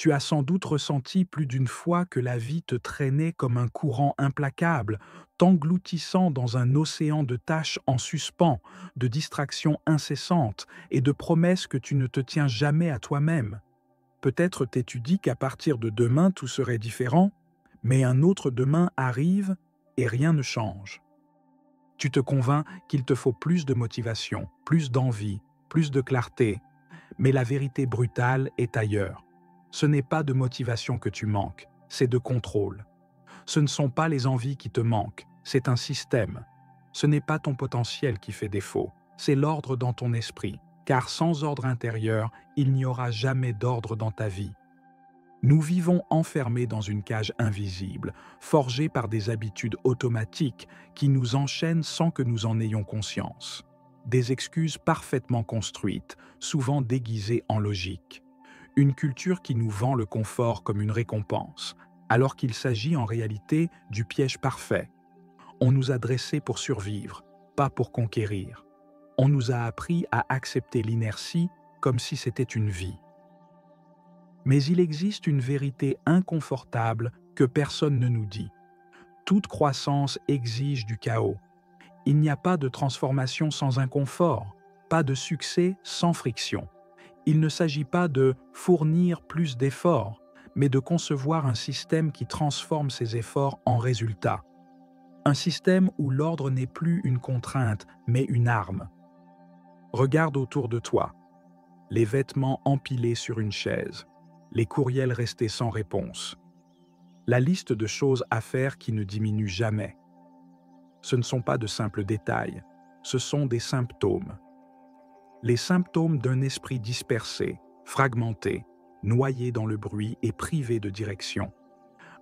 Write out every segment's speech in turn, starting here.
Tu as sans doute ressenti plus d'une fois que la vie te traînait comme un courant implacable, t'engloutissant dans un océan de tâches en suspens, de distractions incessantes et de promesses que tu ne te tiens jamais à toi-même. Peut-être t'es-tu dit qu'à partir de demain tout serait différent, mais un autre demain arrive et rien ne change. Tu te convaincs qu'il te faut plus de motivation, plus d'envie, plus de clarté, mais la vérité brutale est ailleurs. Ce n'est pas de motivation que tu manques, c'est de contrôle. Ce ne sont pas les envies qui te manquent, c'est un système. Ce n'est pas ton potentiel qui fait défaut, c'est l'ordre dans ton esprit, car sans ordre intérieur, il n'y aura jamais d'ordre dans ta vie. Nous vivons enfermés dans une cage invisible, forgée par des habitudes automatiques qui nous enchaînent sans que nous en ayons conscience. Des excuses parfaitement construites, souvent déguisées en logique. Une culture qui nous vend le confort comme une récompense, alors qu'il s'agit en réalité du piège parfait. On nous a dressés pour survivre, pas pour conquérir. On nous a appris à accepter l'inertie comme si c'était une vie. Mais il existe une vérité inconfortable que personne ne nous dit. Toute croissance exige du chaos. Il n'y a pas de transformation sans inconfort, pas de succès sans friction. Il ne s'agit pas de fournir plus d'efforts, mais de concevoir un système qui transforme ces efforts en résultats. Un système où l'ordre n'est plus une contrainte, mais une arme. Regarde autour de toi. Les vêtements empilés sur une chaise. Les courriels restés sans réponse. La liste de choses à faire qui ne diminue jamais. Ce ne sont pas de simples détails, ce sont des symptômes. Les symptômes d'un esprit dispersé, fragmenté, noyé dans le bruit et privé de direction.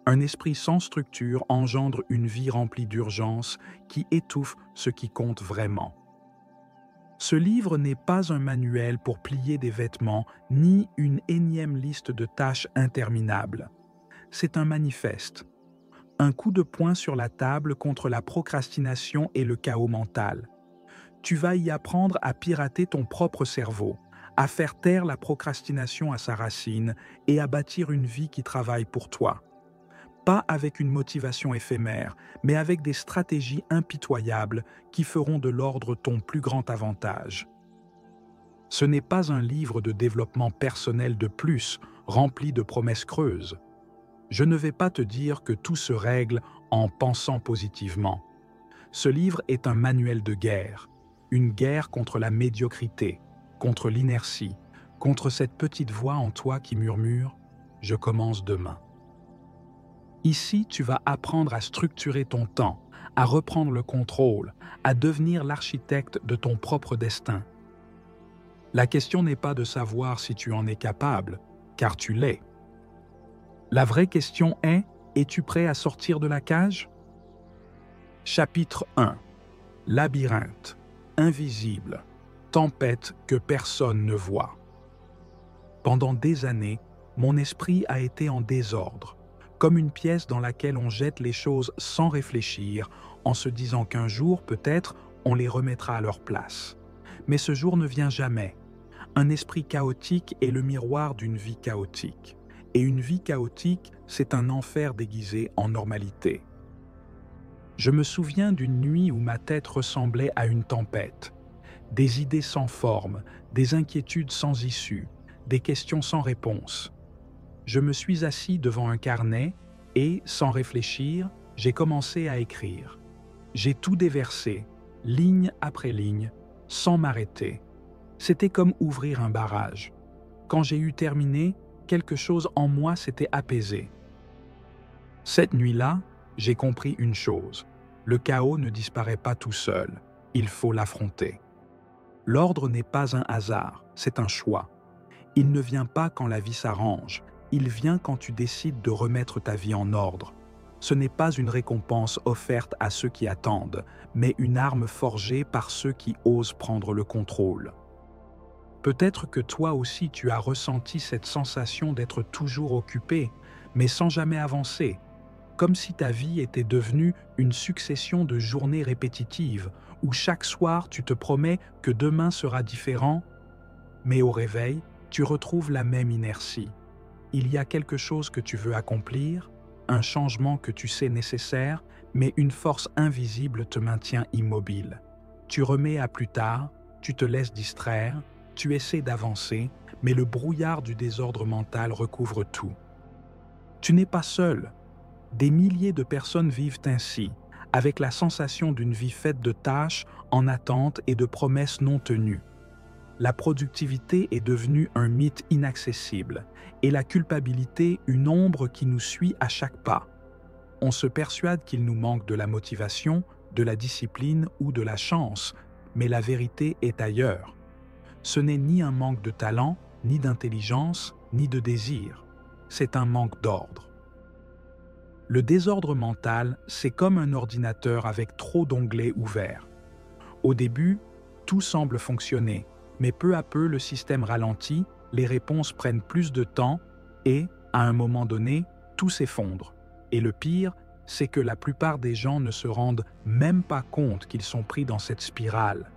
Un esprit sans structure engendre une vie remplie d'urgence qui étouffe ce qui compte vraiment. Ce livre n'est pas un manuel pour plier des vêtements, ni une énième liste de tâches interminables. C'est un manifeste. Un coup de poing sur la table contre la procrastination et le chaos mental. Tu vas y apprendre à pirater ton propre cerveau, à faire taire la procrastination à sa racine et à bâtir une vie qui travaille pour toi. Pas avec une motivation éphémère, mais avec des stratégies impitoyables qui feront de l'ordre ton plus grand avantage. Ce n'est pas un livre de développement personnel de plus, rempli de promesses creuses. Je ne vais pas te dire que tout se règle en pensant positivement. Ce livre est un manuel de guerre, une guerre contre la médiocrité, contre l'inertie, contre cette petite voix en toi qui murmure « Je commence demain ». Ici, tu vas apprendre à structurer ton temps, à reprendre le contrôle, à devenir l'architecte de ton propre destin. La question n'est pas de savoir si tu en es capable, car tu l'es. La vraie question est, es-tu prêt à sortir de la cage? Chapitre 1. Labyrinthe, invisible, tempête que personne ne voit. Pendant des années, mon esprit a été en désordre, comme une pièce dans laquelle on jette les choses sans réfléchir, en se disant qu'un jour, peut-être, on les remettra à leur place. Mais ce jour ne vient jamais. Un esprit chaotique est le miroir d'une vie chaotique. Et une vie chaotique, c'est un enfer déguisé en normalité. Je me souviens d'une nuit où ma tête ressemblait à une tempête. Des idées sans forme, des inquiétudes sans issue, des questions sans réponse. Je me suis assis devant un carnet et, sans réfléchir, j'ai commencé à écrire. J'ai tout déversé, ligne après ligne, sans m'arrêter. C'était comme ouvrir un barrage. Quand j'ai eu terminé, quelque chose en moi s'était apaisé. Cette nuit-là, j'ai compris une chose. Le chaos ne disparaît pas tout seul. Il faut l'affronter. L'ordre n'est pas un hasard, c'est un choix. Il ne vient pas quand la vie s'arrange. Il vient quand tu décides de remettre ta vie en ordre. Ce n'est pas une récompense offerte à ceux qui attendent, mais une arme forgée par ceux qui osent prendre le contrôle. Peut-être que toi aussi tu as ressenti cette sensation d'être toujours occupé, mais sans jamais avancer, comme si ta vie était devenue une succession de journées répétitives, où chaque soir tu te promets que demain sera différent, mais au réveil, tu retrouves la même inertie. Il y a quelque chose que tu veux accomplir, un changement que tu sais nécessaire, mais une force invisible te maintient immobile. Tu remets à plus tard, tu te laisses distraire, tu essaies d'avancer, mais le brouillard du désordre mental recouvre tout. Tu n'es pas seul. Des milliers de personnes vivent ainsi, avec la sensation d'une vie faite de tâches, en attente et de promesses non tenues. La productivité est devenue un mythe inaccessible, et la culpabilité une ombre qui nous suit à chaque pas. On se persuade qu'il nous manque de la motivation, de la discipline ou de la chance, mais la vérité est ailleurs. Ce n'est ni un manque de talent, ni d'intelligence, ni de désir. C'est un manque d'ordre. Le désordre mental, c'est comme un ordinateur avec trop d'onglets ouverts. Au début, tout semble fonctionner, mais peu à peu le système ralentit, les réponses prennent plus de temps et, à un moment donné, tout s'effondre. Et le pire, c'est que la plupart des gens ne se rendent même pas compte qu'ils sont pris dans cette spirale.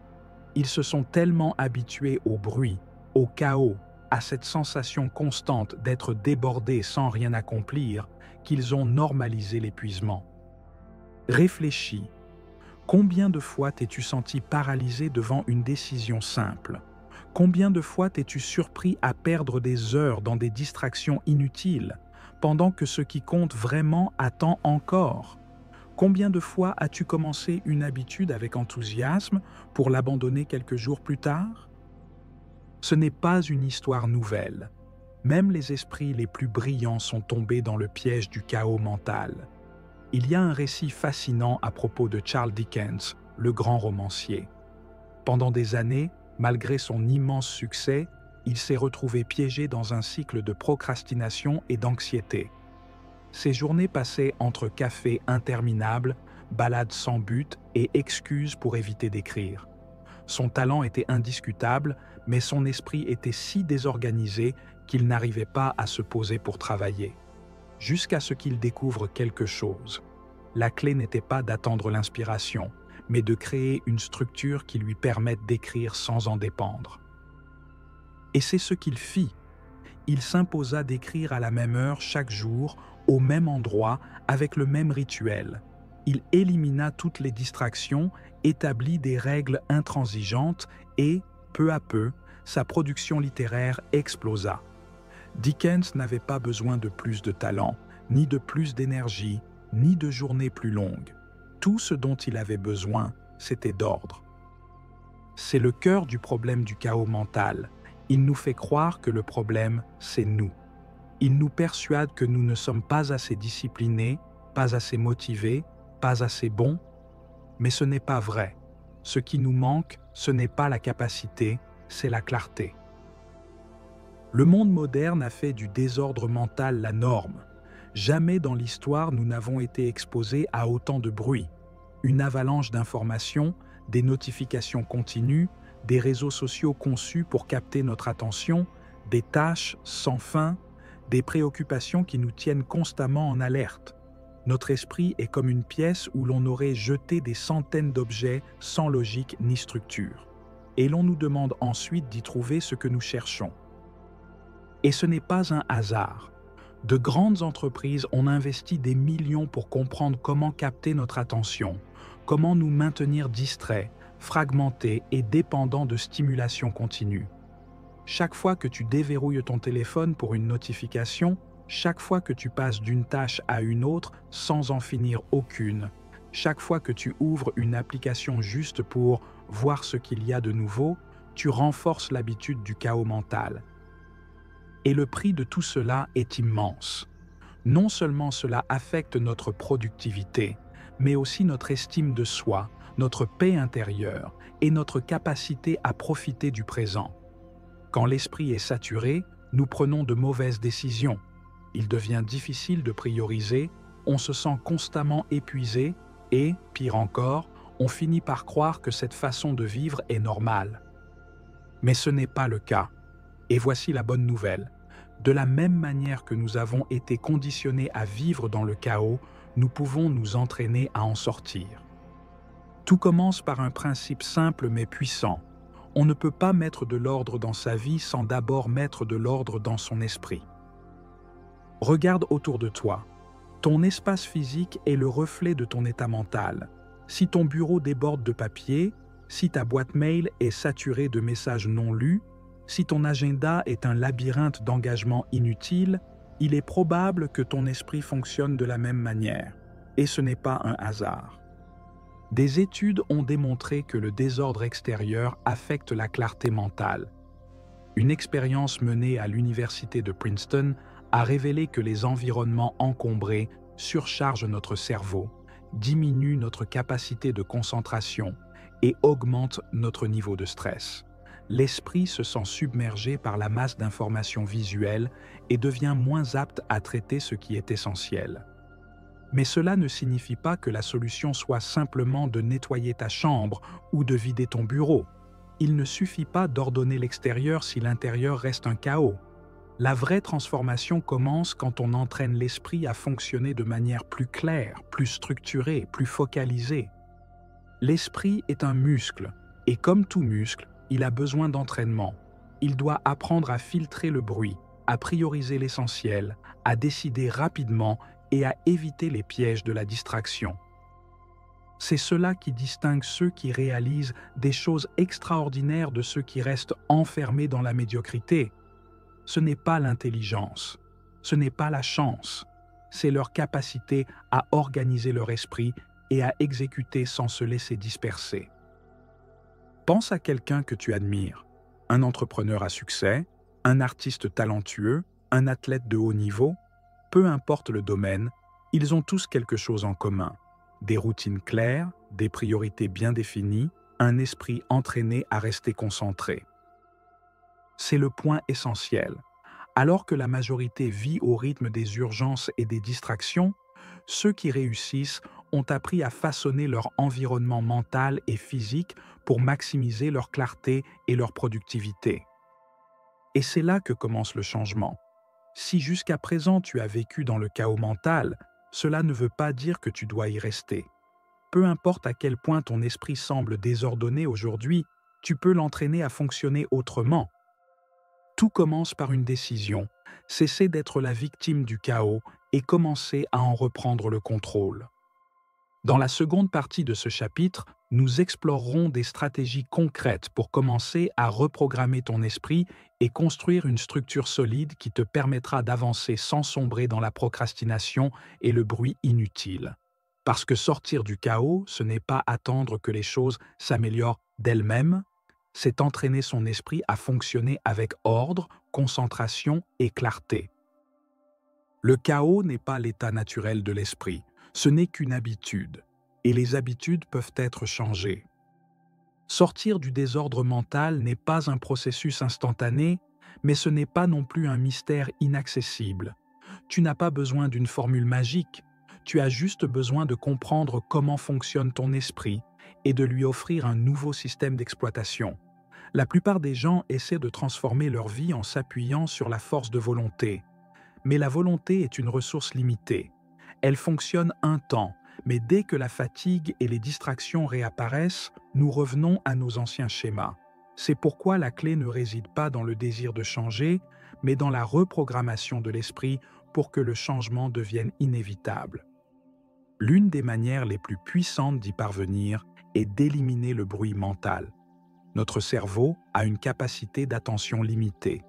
Ils se sont tellement habitués au bruit, au chaos, à cette sensation constante d'être débordés sans rien accomplir, qu'ils ont normalisé l'épuisement. Réfléchis. Combien de fois t'es-tu senti paralysé devant une décision simple? Combien de fois t'es-tu surpris à perdre des heures dans des distractions inutiles, pendant que ce qui compte vraiment attend encore? Combien de fois as-tu commencé une habitude avec enthousiasme pour l'abandonner quelques jours plus tard? Ce n'est pas une histoire nouvelle. Même les esprits les plus brillants sont tombés dans le piège du chaos mental. Il y a un récit fascinant à propos de Charles Dickens, le grand romancier. Pendant des années, malgré son immense succès, il s'est retrouvé piégé dans un cycle de procrastination et d'anxiété. Ses journées passaient entre cafés interminables, balades sans but et excuses pour éviter d'écrire. Son talent était indiscutable, mais son esprit était si désorganisé qu'il n'arrivait pas à se poser pour travailler. Jusqu'à ce qu'il découvre quelque chose. La clé n'était pas d'attendre l'inspiration, mais de créer une structure qui lui permette d'écrire sans en dépendre. Et c'est ce qu'il fit. Il s'imposa d'écrire à la même heure chaque jour, au même endroit, avec le même rituel. Il élimina toutes les distractions, établit des règles intransigeantes et, peu à peu, sa production littéraire explosa. Dickens n'avait pas besoin de plus de talent, ni de plus d'énergie, ni de journées plus longues. Tout ce dont il avait besoin, c'était d'ordre. C'est le cœur du problème du chaos mental. Il nous fait croire que le problème, c'est nous. Il nous persuade que nous ne sommes pas assez disciplinés, pas assez motivés, pas assez bons. Mais ce n'est pas vrai. Ce qui nous manque, ce n'est pas la capacité, c'est la clarté. Le monde moderne a fait du désordre mental la norme. Jamais dans l'histoire nous n'avons été exposés à autant de bruit. Une avalanche d'informations, des notifications continues, des réseaux sociaux conçus pour capter notre attention, des tâches sans fin, des préoccupations qui nous tiennent constamment en alerte. Notre esprit est comme une pièce où l'on aurait jeté des centaines d'objets sans logique ni structure. Et l'on nous demande ensuite d'y trouver ce que nous cherchons. Et ce n'est pas un hasard. De grandes entreprises ont investi des millions pour comprendre comment capter notre attention, comment nous maintenir distraits, fragmentés et dépendants de stimulation continue. Chaque fois que tu déverrouilles ton téléphone pour une notification, chaque fois que tu passes d'une tâche à une autre sans en finir aucune, chaque fois que tu ouvres une application juste pour voir ce qu'il y a de nouveau, tu renforces l'habitude du chaos mental. Et le prix de tout cela est immense. Non seulement cela affecte notre productivité, mais aussi notre estime de soi, notre paix intérieure et notre capacité à profiter du présent. Quand l'esprit est saturé, nous prenons de mauvaises décisions. Il devient difficile de prioriser, on se sent constamment épuisé et, pire encore, on finit par croire que cette façon de vivre est normale. Mais ce n'est pas le cas. Et voici la bonne nouvelle. De la même manière que nous avons été conditionnés à vivre dans le chaos, nous pouvons nous entraîner à en sortir. Tout commence par un principe simple mais puissant. On ne peut pas mettre de l'ordre dans sa vie sans d'abord mettre de l'ordre dans son esprit. Regarde autour de toi. Ton espace physique est le reflet de ton état mental. Si ton bureau déborde de papier, si ta boîte mail est saturée de messages non lus, si ton agenda est un labyrinthe d'engagements inutiles, il est probable que ton esprit fonctionne de la même manière. Et ce n'est pas un hasard. Des études ont démontré que le désordre extérieur affecte la clarté mentale. Une expérience menée à l'université de Princeton a révélé que les environnements encombrés surchargent notre cerveau, diminuent notre capacité de concentration et augmentent notre niveau de stress. L'esprit se sent submergé par la masse d'informations visuelles et devient moins apte à traiter ce qui est essentiel. Mais cela ne signifie pas que la solution soit simplement de nettoyer ta chambre ou de vider ton bureau. Il ne suffit pas d'ordonner l'extérieur si l'intérieur reste un chaos. La vraie transformation commence quand on entraîne l'esprit à fonctionner de manière plus claire, plus structurée, plus focalisée. L'esprit est un muscle, et comme tout muscle, il a besoin d'entraînement. Il doit apprendre à filtrer le bruit, à prioriser l'essentiel, à décider rapidement et à éviter les pièges de la distraction. C'est cela qui distingue ceux qui réalisent des choses extraordinaires de ceux qui restent enfermés dans la médiocrité. Ce n'est pas l'intelligence, ce n'est pas la chance, c'est leur capacité à organiser leur esprit et à exécuter sans se laisser disperser. Pense à quelqu'un que tu admires, un entrepreneur à succès, un artiste talentueux, un athlète de haut niveau. Peu importe le domaine, ils ont tous quelque chose en commun. Des routines claires, des priorités bien définies, un esprit entraîné à rester concentré. C'est le point essentiel. Alors que la majorité vit au rythme des urgences et des distractions, ceux qui réussissent ont appris à façonner leur environnement mental et physique pour maximiser leur clarté et leur productivité. Et c'est là que commence le changement. Si jusqu'à présent tu as vécu dans le chaos mental, cela ne veut pas dire que tu dois y rester. Peu importe à quel point ton esprit semble désordonné aujourd'hui, tu peux l'entraîner à fonctionner autrement. Tout commence par une décision, cesser d'être la victime du chaos et commencer à en reprendre le contrôle. Dans la seconde partie de ce chapitre, nous explorerons des stratégies concrètes pour commencer à reprogrammer ton esprit et construire une structure solide qui te permettra d'avancer sans sombrer dans la procrastination et le bruit inutile. Parce que sortir du chaos, ce n'est pas attendre que les choses s'améliorent d'elles-mêmes, c'est entraîner son esprit à fonctionner avec ordre, concentration et clarté. Le chaos n'est pas l'état naturel de l'esprit. Ce n'est qu'une habitude, et les habitudes peuvent être changées. Sortir du désordre mental n'est pas un processus instantané, mais ce n'est pas non plus un mystère inaccessible. Tu n'as pas besoin d'une formule magique, tu as juste besoin de comprendre comment fonctionne ton esprit et de lui offrir un nouveau système d'exploitation. La plupart des gens essaient de transformer leur vie en s'appuyant sur la force de volonté. Mais la volonté est une ressource limitée. Elle fonctionne un temps, mais dès que la fatigue et les distractions réapparaissent, nous revenons à nos anciens schémas. C'est pourquoi la clé ne réside pas dans le désir de changer, mais dans la reprogrammation de l'esprit pour que le changement devienne inévitable. L'une des manières les plus puissantes d'y parvenir est d'éliminer le bruit mental. Notre cerveau a une capacité d'attention limitée.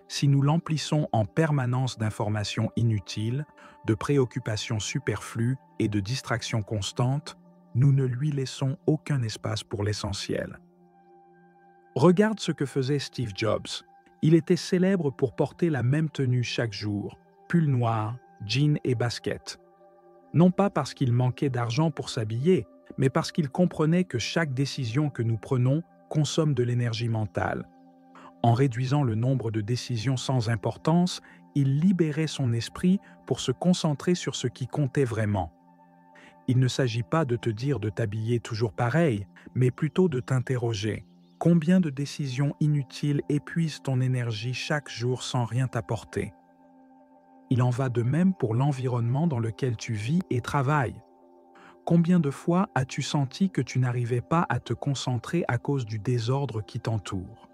Si nous l'emplissons en permanence d'informations inutiles, de préoccupations superflues et de distractions constantes, nous ne lui laissons aucun espace pour l'essentiel. Regarde ce que faisait Steve Jobs. Il était célèbre pour porter la même tenue chaque jour, pull noir, jean et basket. Non pas parce qu'il manquait d'argent pour s'habiller, mais parce qu'il comprenait que chaque décision que nous prenons consomme de l'énergie mentale. En réduisant le nombre de décisions sans importance, il libérait son esprit pour se concentrer sur ce qui comptait vraiment. Il ne s'agit pas de te dire de t'habiller toujours pareil, mais plutôt de t'interroger. Combien de décisions inutiles épuisent ton énergie chaque jour sans rien t'apporter? Il en va de même pour l'environnement dans lequel tu vis et travailles. Combien de fois as-tu senti que tu n'arrivais pas à te concentrer à cause du désordre qui t'entoure?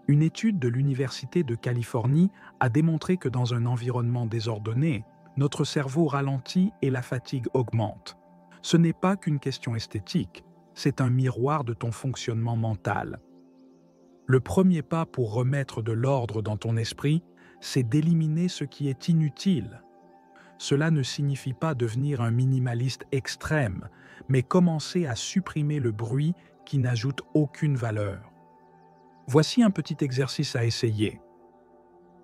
Une étude de l'Université de Californie a démontré que dans un environnement désordonné, notre cerveau ralentit et la fatigue augmente. Ce n'est pas qu'une question esthétique, c'est un miroir de ton fonctionnement mental. Le premier pas pour remettre de l'ordre dans ton esprit, c'est d'éliminer ce qui est inutile. Cela ne signifie pas devenir un minimaliste extrême, mais commencer à supprimer le bruit qui n'ajoute aucune valeur. Voici un petit exercice à essayer.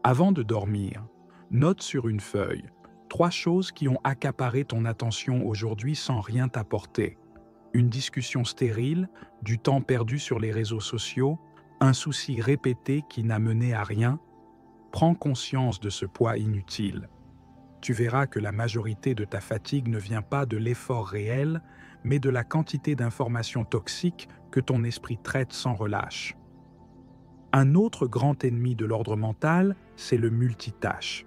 Avant de dormir, note sur une feuille 3 choses qui ont accaparé ton attention aujourd'hui sans rien t'apporter. Une discussion stérile, du temps perdu sur les réseaux sociaux, un souci répété qui n'a mené à rien. Prends conscience de ce poids inutile. Tu verras que la majorité de ta fatigue ne vient pas de l'effort réel, mais de la quantité d'informations toxiques que ton esprit traite sans relâche. Un autre grand ennemi de l'ordre mental, c'est le multitâche.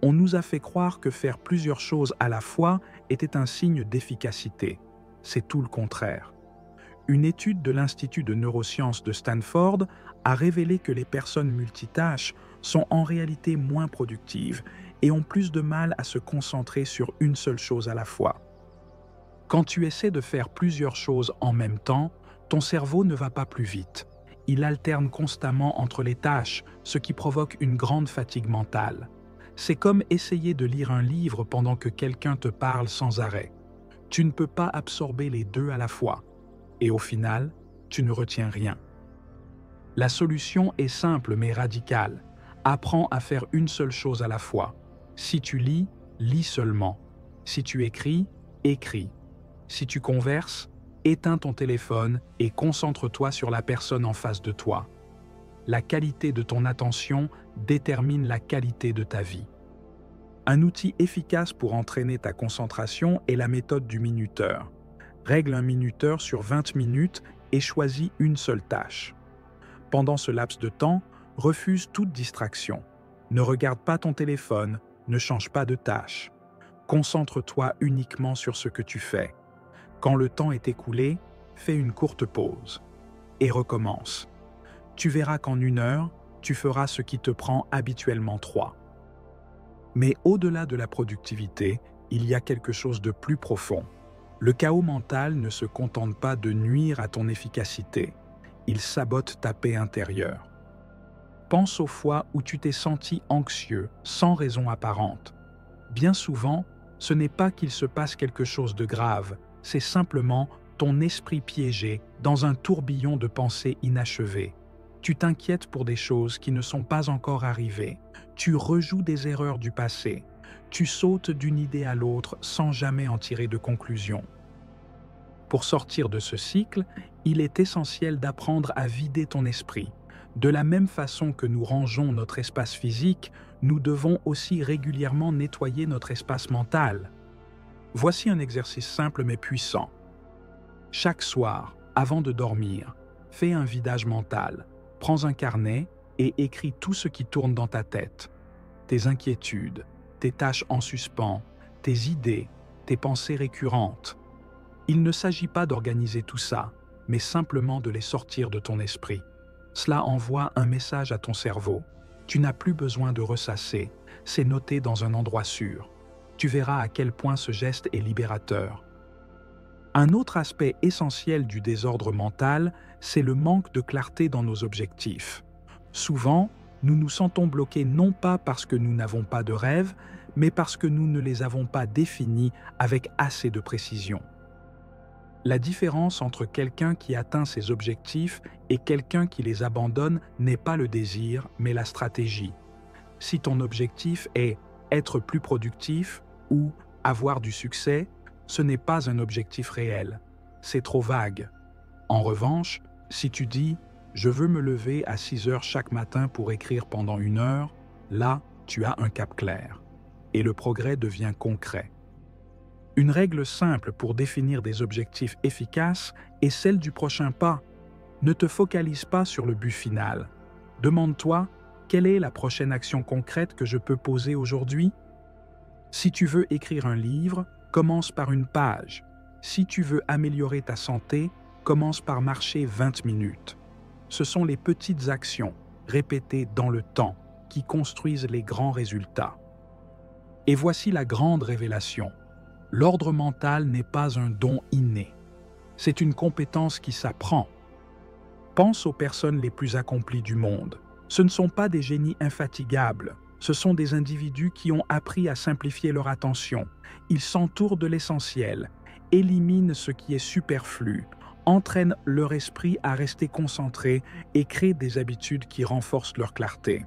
On nous a fait croire que faire plusieurs choses à la fois était un signe d'efficacité. C'est tout le contraire. Une étude de l'Institut de neurosciences de Stanford a révélé que les personnes multitâches sont en réalité moins productives et ont plus de mal à se concentrer sur une seule chose à la fois. Quand tu essaies de faire plusieurs choses en même temps, ton cerveau ne va pas plus vite. Il alterne constamment entre les tâches, ce qui provoque une grande fatigue mentale. C'est comme essayer de lire un livre pendant que quelqu'un te parle sans arrêt. Tu ne peux pas absorber les deux à la fois. Et au final, tu ne retiens rien. La solution est simple mais radicale. Apprends à faire une seule chose à la fois. Si tu lis, lis seulement. Si tu écris, écris. Si tu converses, éteins ton téléphone et concentre-toi sur la personne en face de toi. La qualité de ton attention détermine la qualité de ta vie. Un outil efficace pour entraîner ta concentration est la méthode du minuteur. Règle un minuteur sur 20 minutes et choisis une seule tâche. Pendant ce laps de temps, refuse toute distraction. Ne regarde pas ton téléphone, ne change pas de tâche. Concentre-toi uniquement sur ce que tu fais. Quand le temps est écoulé, fais une courte pause et recommence. Tu verras qu'en 1 heure, tu feras ce qui te prend habituellement 3. Mais au-delà de la productivité, il y a quelque chose de plus profond. Le chaos mental ne se contente pas de nuire à ton efficacité, il sabote ta paix intérieure. Pense aux fois où tu t'es senti anxieux, sans raison apparente. Bien souvent, ce n'est pas qu'il se passe quelque chose de grave, c'est simplement ton esprit piégé dans un tourbillon de pensées inachevées. Tu t'inquiètes pour des choses qui ne sont pas encore arrivées. Tu rejoues des erreurs du passé. Tu sautes d'une idée à l'autre sans jamais en tirer de conclusion. Pour sortir de ce cycle, il est essentiel d'apprendre à vider ton esprit. De la même façon que nous rangeons notre espace physique, nous devons aussi régulièrement nettoyer notre espace mental. Voici un exercice simple mais puissant. Chaque soir, avant de dormir, fais un vidage mental. Prends un carnet et écris tout ce qui tourne dans ta tête. Tes inquiétudes, tes tâches en suspens, tes idées, tes pensées récurrentes. Il ne s'agit pas d'organiser tout ça, mais simplement de les sortir de ton esprit. Cela envoie un message à ton cerveau. Tu n'as plus besoin de ressasser, c'est noté dans un endroit sûr. Tu verras à quel point ce geste est libérateur. Un autre aspect essentiel du désordre mental, c'est le manque de clarté dans nos objectifs. Souvent, nous nous sentons bloqués non pas parce que nous n'avons pas de rêve, mais parce que nous ne les avons pas définis avec assez de précision. La différence entre quelqu'un qui atteint ses objectifs et quelqu'un qui les abandonne n'est pas le désir, mais la stratégie. Si ton objectif est être plus productif ou avoir du succès, ce n'est pas un objectif réel. C'est trop vague. En revanche, si tu dis « je veux me lever à 6 heures chaque matin pour écrire pendant 1 heure », là, tu as un cap clair. Et le progrès devient concret. Une règle simple pour définir des objectifs efficaces est celle du prochain pas. Ne te focalise pas sur le but final. Demande-toi, quelle est la prochaine action concrète que je peux poser aujourd'hui? Si tu veux écrire un livre, commence par une page. Si tu veux améliorer ta santé, commence par marcher 20 minutes. Ce sont les petites actions, répétées dans le temps, qui construisent les grands résultats. Et voici la grande révélation. L'ordre mental n'est pas un don inné. C'est une compétence qui s'apprend. Pense aux personnes les plus accomplies du monde. Ce ne sont pas des génies infatigables. Ce sont des individus qui ont appris à simplifier leur attention. Ils s'entourent de l'essentiel, éliminent ce qui est superflu, entraînent leur esprit à rester concentré et créent des habitudes qui renforcent leur clarté.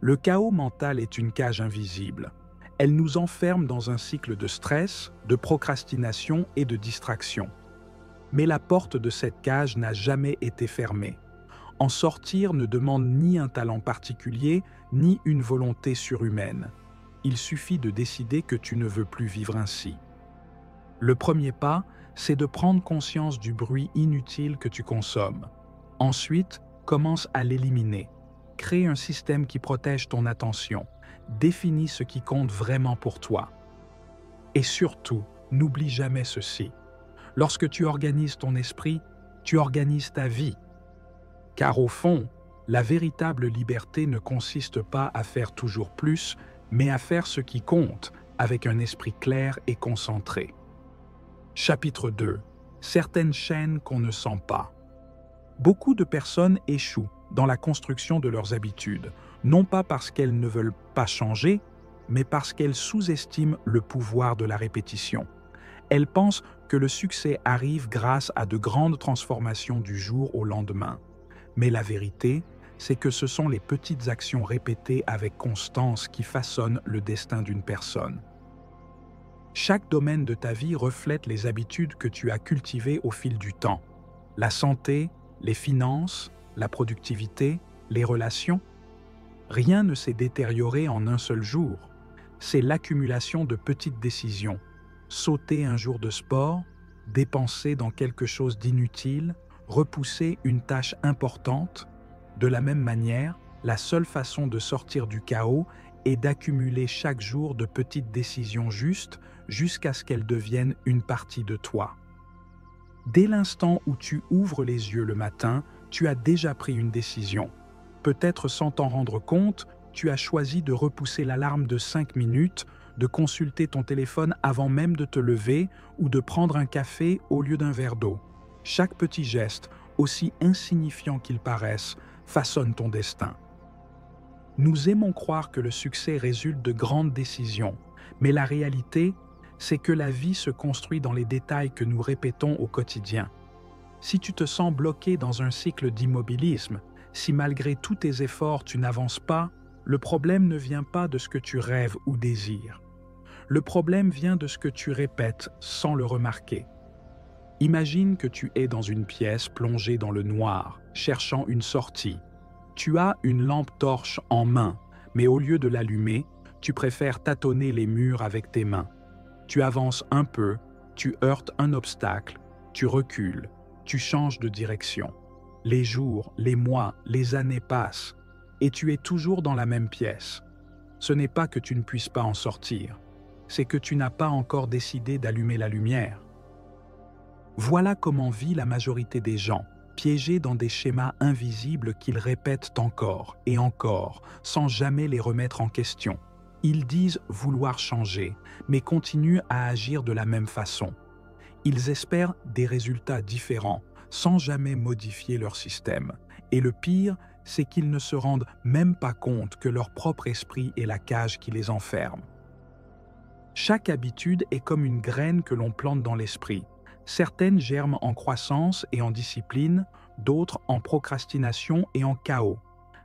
Le chaos mental est une cage invisible. Elle nous enferme dans un cycle de stress, de procrastination et de distraction. Mais la porte de cette cage n'a jamais été fermée. En sortir ne demande ni un talent particulier, ni une volonté surhumaine. Il suffit de décider que tu ne veux plus vivre ainsi. Le premier pas, c'est de prendre conscience du bruit inutile que tu consommes. Ensuite, commence à l'éliminer. Crée un système qui protège ton attention. Définis ce qui compte vraiment pour toi. Et surtout, n'oublie jamais ceci. Lorsque tu organises ton esprit, tu organises ta vie. Car au fond, la véritable liberté ne consiste pas à faire toujours plus, mais à faire ce qui compte avec un esprit clair et concentré. Chapitre 2. Certaines chaînes qu'on ne sent pas. Beaucoup de personnes échouent dans la construction de leurs habitudes, non pas parce qu'elles ne veulent pas changer, mais parce qu'elles sous-estiment le pouvoir de la répétition. Elles pensent que le succès arrive grâce à de grandes transformations du jour au lendemain. Mais la vérité, c'est que ce sont les petites actions répétées avec constance qui façonnent le destin d'une personne. Chaque domaine de ta vie reflète les habitudes que tu as cultivées au fil du temps. La santé, les finances, la productivité, les relations. Rien ne s'est détérioré en un seul jour. C'est l'accumulation de petites décisions. Sauter un jour de sport, dépenser dans quelque chose d'inutile, repousser une tâche importante. De la même manière, la seule façon de sortir du chaos est d'accumuler chaque jour de petites décisions justes jusqu'à ce qu'elles deviennent une partie de toi. Dès l'instant où tu ouvres les yeux le matin, tu as déjà pris une décision. Peut-être sans t'en rendre compte, tu as choisi de repousser l'alarme de 5 minutes, de consulter ton téléphone avant même de te lever ou de prendre un café au lieu d'un verre d'eau. Chaque petit geste, aussi insignifiant qu'il paraisse, façonne ton destin. Nous aimons croire que le succès résulte de grandes décisions, mais la réalité, c'est que la vie se construit dans les détails que nous répétons au quotidien. Si tu te sens bloqué dans un cycle d'immobilisme, si malgré tous tes efforts tu n'avances pas, le problème ne vient pas de ce que tu rêves ou désires. Le problème vient de ce que tu répètes sans le remarquer. Imagine que tu es dans une pièce plongée dans le noir, cherchant une sortie. Tu as une lampe torche en main, mais au lieu de l'allumer, tu préfères tâtonner les murs avec tes mains. Tu avances un peu, tu heurtes un obstacle, tu recules, tu changes de direction. Les jours, les mois, les années passent, et tu es toujours dans la même pièce. Ce n'est pas que tu ne puisses pas en sortir, c'est que tu n'as pas encore décidé d'allumer la lumière. Voilà comment vit la majorité des gens, piégés dans des schémas invisibles qu'ils répètent encore et encore, sans jamais les remettre en question. Ils disent vouloir changer, mais continuent à agir de la même façon. Ils espèrent des résultats différents, sans jamais modifier leur système. Et le pire, c'est qu'ils ne se rendent même pas compte que leur propre esprit est la cage qui les enferme. Chaque habitude est comme une graine que l'on plante dans l'esprit. Certaines germent en croissance et en discipline, d'autres en procrastination et en chaos.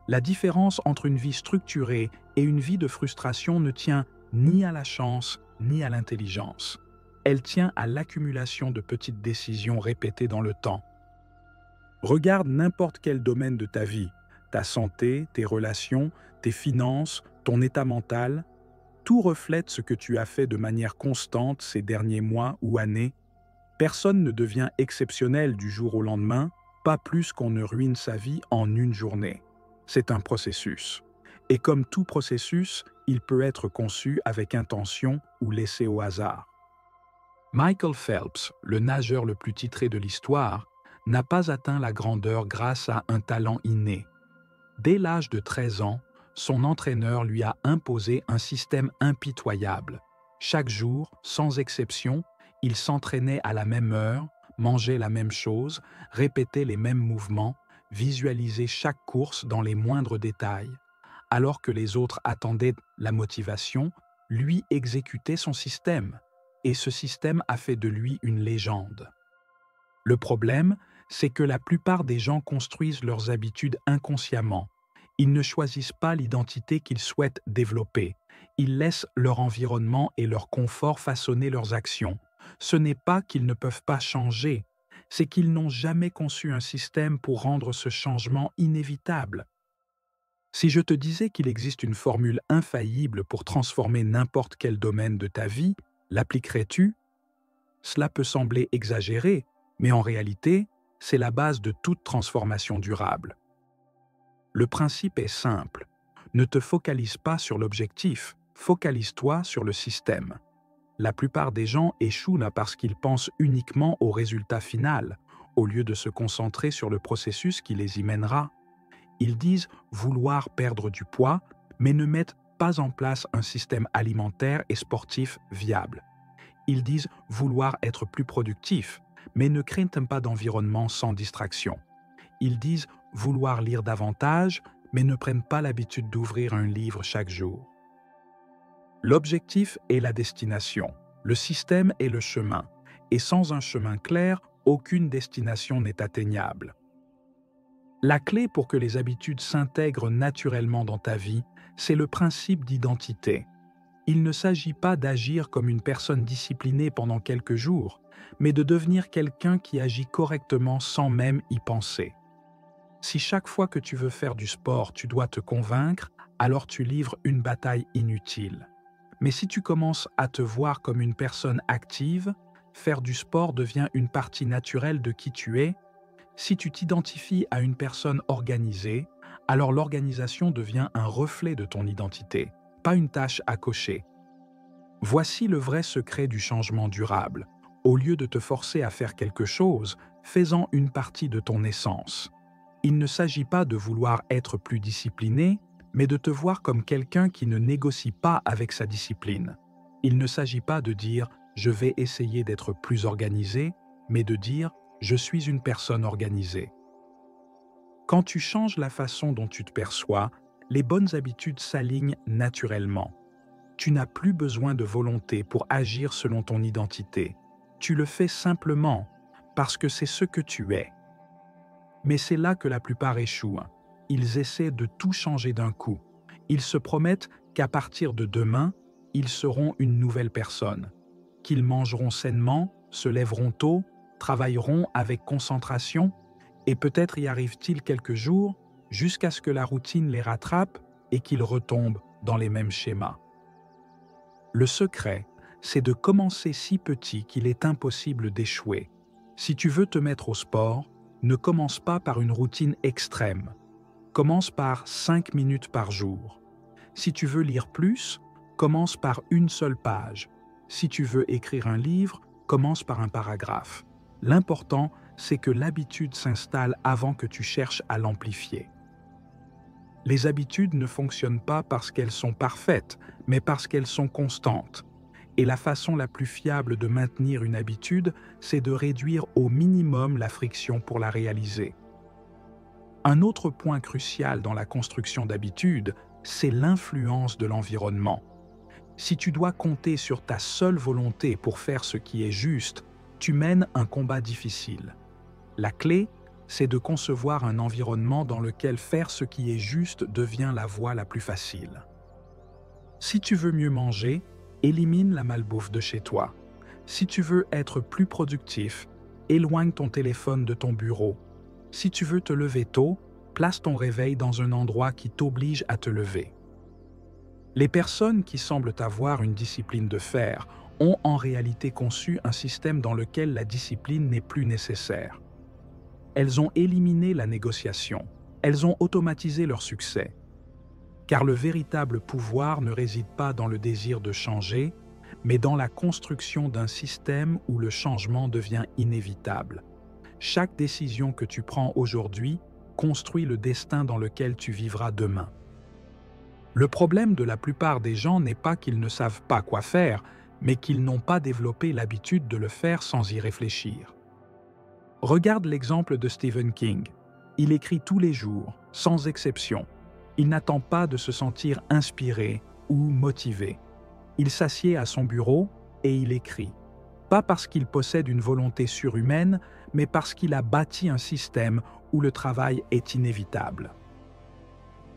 La différence entre une vie structurée et une vie de frustration ne tient ni à la chance ni à l'intelligence. Elle tient à l'accumulation de petites décisions répétées dans le temps. Regarde n'importe quel domaine de ta vie, ta santé, tes relations, tes finances, ton état mental. Tout reflète ce que tu as fait de manière constante ces derniers mois ou années. Personne ne devient exceptionnel du jour au lendemain, pas plus qu'on ne ruine sa vie en une journée. C'est un processus. Et comme tout processus, il peut être conçu avec intention ou laissé au hasard. Michael Phelps, le nageur le plus titré de l'histoire, n'a pas atteint la grandeur grâce à un talent inné. Dès l'âge de 13 ans, son entraîneur lui a imposé un système impitoyable. Chaque jour, sans exception, il s'entraînait à la même heure, mangeait la même chose, répétait les mêmes mouvements, visualisait chaque course dans les moindres détails. Alors que les autres attendaient la motivation, lui exécutait son système. Et ce système a fait de lui une légende. Le problème, c'est que la plupart des gens construisent leurs habitudes inconsciemment. Ils ne choisissent pas l'identité qu'ils souhaitent développer. Ils laissent leur environnement et leur confort façonner leurs actions. Ce n'est pas qu'ils ne peuvent pas changer, c'est qu'ils n'ont jamais conçu un système pour rendre ce changement inévitable. Si je te disais qu'il existe une formule infaillible pour transformer n'importe quel domaine de ta vie, l'appliquerais-tu? Cela peut sembler exagéré, mais en réalité, c'est la base de toute transformation durable. Le principe est simple. Ne te focalise pas sur l'objectif, focalise-toi sur le système. La plupart des gens échouent là parce qu'ils pensent uniquement au résultat final, au lieu de se concentrer sur le processus qui les y mènera. Ils disent vouloir perdre du poids, mais ne mettent pas en place un système alimentaire et sportif viable. Ils disent vouloir être plus productifs, mais ne créent pas d'environnement sans distraction. Ils disent vouloir lire davantage, mais ne prennent pas l'habitude d'ouvrir un livre chaque jour. L'objectif est la destination, le système est le chemin, et sans un chemin clair, aucune destination n'est atteignable. La clé pour que les habitudes s'intègrent naturellement dans ta vie, c'est le principe d'identité. Il ne s'agit pas d'agir comme une personne disciplinée pendant quelques jours, mais de devenir quelqu'un qui agit correctement sans même y penser. Si chaque fois que tu veux faire du sport, tu dois te convaincre, alors tu livres une bataille inutile. Mais si tu commences à te voir comme une personne active, faire du sport devient une partie naturelle de qui tu es. Si tu t'identifies à une personne organisée, alors l'organisation devient un reflet de ton identité, pas une tâche à cocher. Voici le vrai secret du changement durable. Au lieu de te forcer à faire quelque chose, fais-en une partie de ton essence. Il ne s'agit pas de vouloir être plus discipliné, mais de te voir comme quelqu'un qui ne négocie pas avec sa discipline. Il ne s'agit pas de dire « je vais essayer d'être plus organisé », mais de dire « je suis une personne organisée ». Quand tu changes la façon dont tu te perçois, les bonnes habitudes s'alignent naturellement. Tu n'as plus besoin de volonté pour agir selon ton identité. Tu le fais simplement parce que c'est ce que tu es. Mais c'est là que la plupart échouent. Ils essaient de tout changer d'un coup. Ils se promettent qu'à partir de demain, ils seront une nouvelle personne, qu'ils mangeront sainement, se lèveront tôt, travailleront avec concentration, et peut-être y arrivent-ils quelques jours jusqu'à ce que la routine les rattrape et qu'ils retombent dans les mêmes schémas. Le secret, c'est de commencer si petit qu'il est impossible d'échouer. Si tu veux te mettre au sport, ne commence pas par une routine extrême. Commence par 5 minutes par jour. Si tu veux lire plus, commence par une seule page. Si tu veux écrire un livre, commence par un paragraphe. L'important, c'est que l'habitude s'installe avant que tu cherches à l'amplifier. Les habitudes ne fonctionnent pas parce qu'elles sont parfaites, mais parce qu'elles sont constantes. Et la façon la plus fiable de maintenir une habitude, c'est de réduire au minimum la friction pour la réaliser. Un autre point crucial dans la construction d'habitudes, c'est l'influence de l'environnement. Si tu dois compter sur ta seule volonté pour faire ce qui est juste, tu mènes un combat difficile. La clé, c'est de concevoir un environnement dans lequel faire ce qui est juste devient la voie la plus facile. Si tu veux mieux manger, élimine la malbouffe de chez toi. Si tu veux être plus productif, éloigne ton téléphone de ton bureau. Si tu veux te lever tôt, place ton réveil dans un endroit qui t'oblige à te lever. Les personnes qui semblent avoir une discipline de fer ont en réalité conçu un système dans lequel la discipline n'est plus nécessaire. Elles ont éliminé la négociation, elles ont automatisé leur succès. Car le véritable pouvoir ne réside pas dans le désir de changer, mais dans la construction d'un système où le changement devient inévitable. Chaque décision que tu prends aujourd'hui construis le destin dans lequel tu vivras demain. Le problème de la plupart des gens n'est pas qu'ils ne savent pas quoi faire, mais qu'ils n'ont pas développé l'habitude de le faire sans y réfléchir. Regarde l'exemple de Stephen King. Il écrit tous les jours, sans exception. Il n'attend pas de se sentir inspiré ou motivé. Il s'assied à son bureau et il écrit. Pas parce qu'il possède une volonté surhumaine, mais parce qu'il a bâti un système où le travail est inévitable.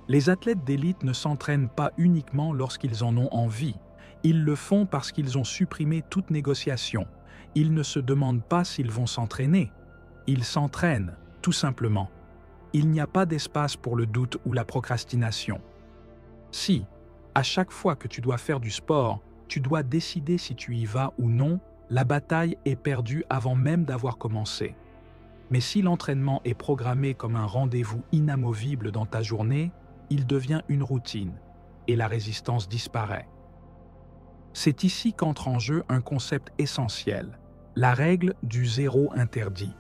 Les athlètes d'élite ne s'entraînent pas uniquement lorsqu'ils en ont envie. Ils le font parce qu'ils ont supprimé toute négociation. Ils ne se demandent pas s'ils vont s'entraîner. Ils s'entraînent, tout simplement. Il n'y a pas d'espace pour le doute ou la procrastination. Si, à chaque fois que tu dois faire du sport, tu dois décider si tu y vas ou non, la bataille est perdue avant même d'avoir commencé. Mais si l'entraînement est programmé comme un rendez-vous inamovible dans ta journée, il devient une routine et la résistance disparaît. C'est ici qu'entre en jeu un concept essentiel, la règle du zéro interdit.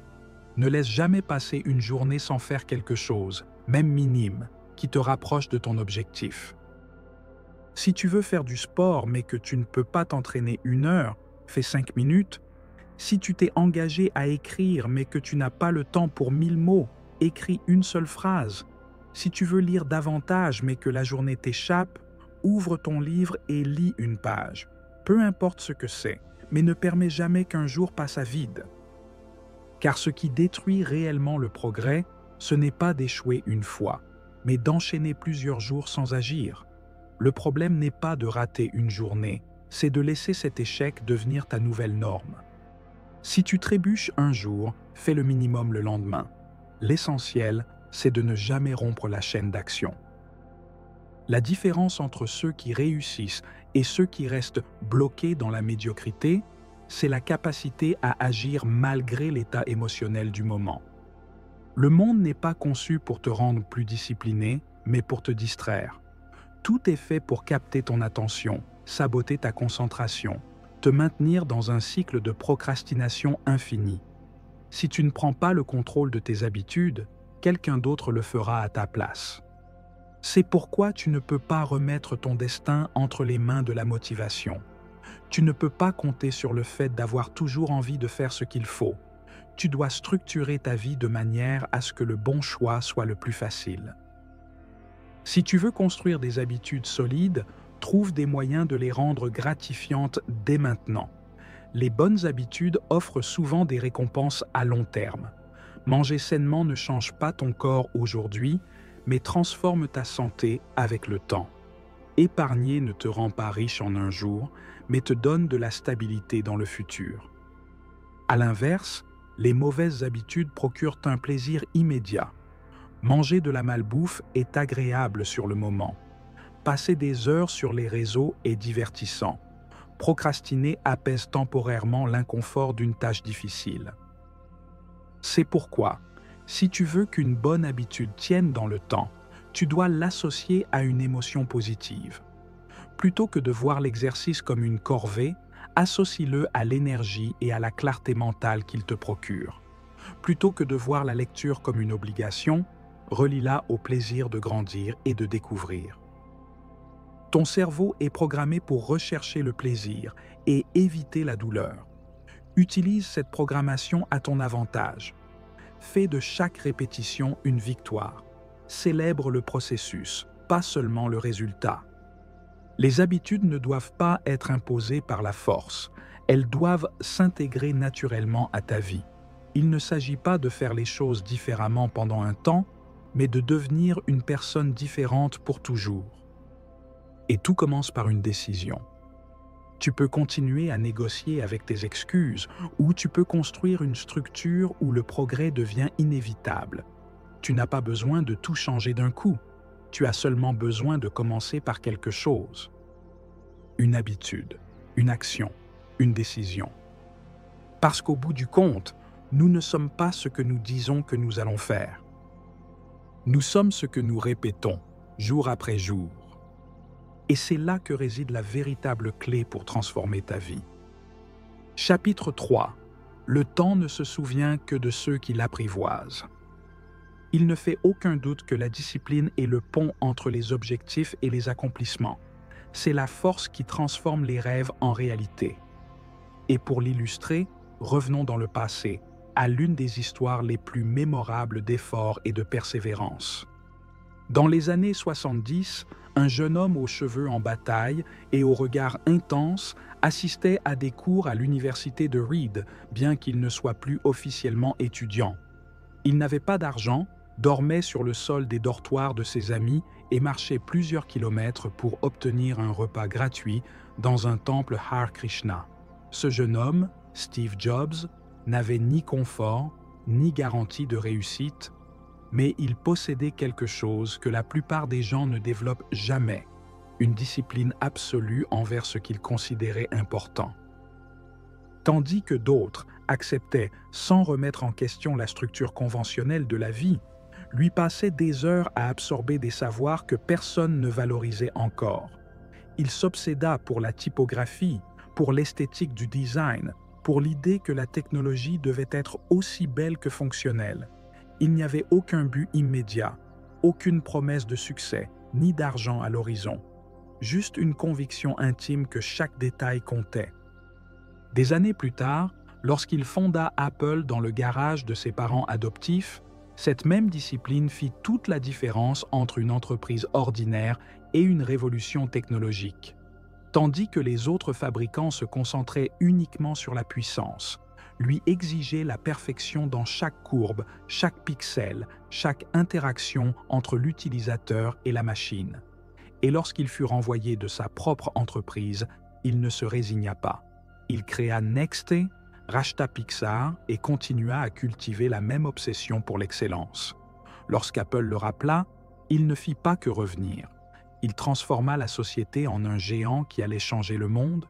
Ne laisse jamais passer une journée sans faire quelque chose, même minime, qui te rapproche de ton objectif. Si tu veux faire du sport mais que tu ne peux pas t'entraîner 1 heure, fais 5 minutes. Si tu t'es engagé à écrire mais que tu n'as pas le temps pour 1000 mots, écris une seule phrase. Si tu veux lire davantage mais que la journée t'échappe, ouvre ton livre et lis une page. Peu importe ce que c'est, mais ne permets jamais qu'un jour passe à vide. Car ce qui détruit réellement le progrès, ce n'est pas d'échouer une fois, mais d'enchaîner plusieurs jours sans agir. Le problème n'est pas de rater une journée, c'est de laisser cet échec devenir ta nouvelle norme. Si tu trébuches un jour, fais le minimum le lendemain. L'essentiel, c'est de ne jamais rompre la chaîne d'action. La différence entre ceux qui réussissent et ceux qui restent bloqués dans la médiocrité, c'est la capacité à agir malgré l'état émotionnel du moment. Le monde n'est pas conçu pour te rendre plus discipliné, mais pour te distraire. Tout est fait pour capter ton attention, saboter ta concentration, te maintenir dans un cycle de procrastination infinie. Si tu ne prends pas le contrôle de tes habitudes, quelqu'un d'autre le fera à ta place. C'est pourquoi tu ne peux pas remettre ton destin entre les mains de la motivation. Tu ne peux pas compter sur le fait d'avoir toujours envie de faire ce qu'il faut. Tu dois structurer ta vie de manière à ce que le bon choix soit le plus facile. Si tu veux construire des habitudes solides, trouve des moyens de les rendre gratifiantes dès maintenant. Les bonnes habitudes offrent souvent des récompenses à long terme. Manger sainement ne change pas ton corps aujourd'hui, mais transforme ta santé avec le temps. Épargner ne te rend pas riche en un jour, mais te donne de la stabilité dans le futur. À l'inverse, les mauvaises habitudes procurent un plaisir immédiat. Manger de la malbouffe est agréable sur le moment. Passer des heures sur les réseaux est divertissant. Procrastiner apaise temporairement l'inconfort d'une tâche difficile. C'est pourquoi, si tu veux qu'une bonne habitude tienne dans le temps, tu dois l'associer à une émotion positive. Plutôt que de voir l'exercice comme une corvée, associe-le à l'énergie et à la clarté mentale qu'il te procure. Plutôt que de voir la lecture comme une obligation, relie-la au plaisir de grandir et de découvrir. Ton cerveau est programmé pour rechercher le plaisir et éviter la douleur. Utilise cette programmation à ton avantage. Fais de chaque répétition une victoire. Célèbre le processus, pas seulement le résultat. Les habitudes ne doivent pas être imposées par la force. Elles doivent s'intégrer naturellement à ta vie. Il ne s'agit pas de faire les choses différemment pendant un temps, mais de devenir une personne différente pour toujours. Et tout commence par une décision. Tu peux continuer à négocier avec tes excuses, ou tu peux construire une structure où le progrès devient inévitable. Tu n'as pas besoin de tout changer d'un coup. Tu as seulement besoin de commencer par quelque chose. Une habitude, une action, une décision. Parce qu'au bout du compte, nous ne sommes pas ce que nous disons que nous allons faire. Nous sommes ce que nous répétons, jour après jour. Et c'est là que réside la véritable clé pour transformer ta vie. Chapitre 3. Le temps ne se souvient que de ceux qui l'apprivoisent. Il ne fait aucun doute que la discipline est le pont entre les objectifs et les accomplissements. C'est la force qui transforme les rêves en réalité. Et pour l'illustrer, revenons dans le passé, à l'une des histoires les plus mémorables d'efforts et de persévérance. Dans les années 70, un jeune homme aux cheveux en bataille et au regard intense assistait à des cours à l'université de Reed, bien qu'il ne soit plus officiellement étudiant. Il n'avait pas d'argent, dormait sur le sol des dortoirs de ses amis et marchait plusieurs kilomètres pour obtenir un repas gratuit dans un temple Hare Krishna. Ce jeune homme, Steve Jobs, n'avait ni confort, ni garantie de réussite, mais il possédait quelque chose que la plupart des gens ne développent jamais, une discipline absolue envers ce qu'ils considéraient important. Tandis que d'autres acceptaient sans remettre en question la structure conventionnelle de la vie, lui passaient des heures à absorber des savoirs que personne ne valorisait encore. Il s'obséda pour la typographie, pour l'esthétique du design, pour l'idée que la technologie devait être aussi belle que fonctionnelle. Il n'y avait aucun but immédiat, aucune promesse de succès, ni d'argent à l'horizon. Juste une conviction intime que chaque détail comptait. Des années plus tard, lorsqu'il fonda Apple dans le garage de ses parents adoptifs, cette même discipline fit toute la différence entre une entreprise ordinaire et une révolution technologique. Tandis que les autres fabricants se concentraient uniquement sur la puissance, lui exigeaient la perfection dans chaque courbe, chaque pixel, chaque interaction entre l'utilisateur et la machine. Et lorsqu'il fut renvoyé de sa propre entreprise, il ne se résigna pas. Il créa Nexte, racheta Pixar et continua à cultiver la même obsession pour l'excellence. Lorsqu'Apple le rappela, il ne fit pas que revenir. Il transforma la société en un géant qui allait changer le monde.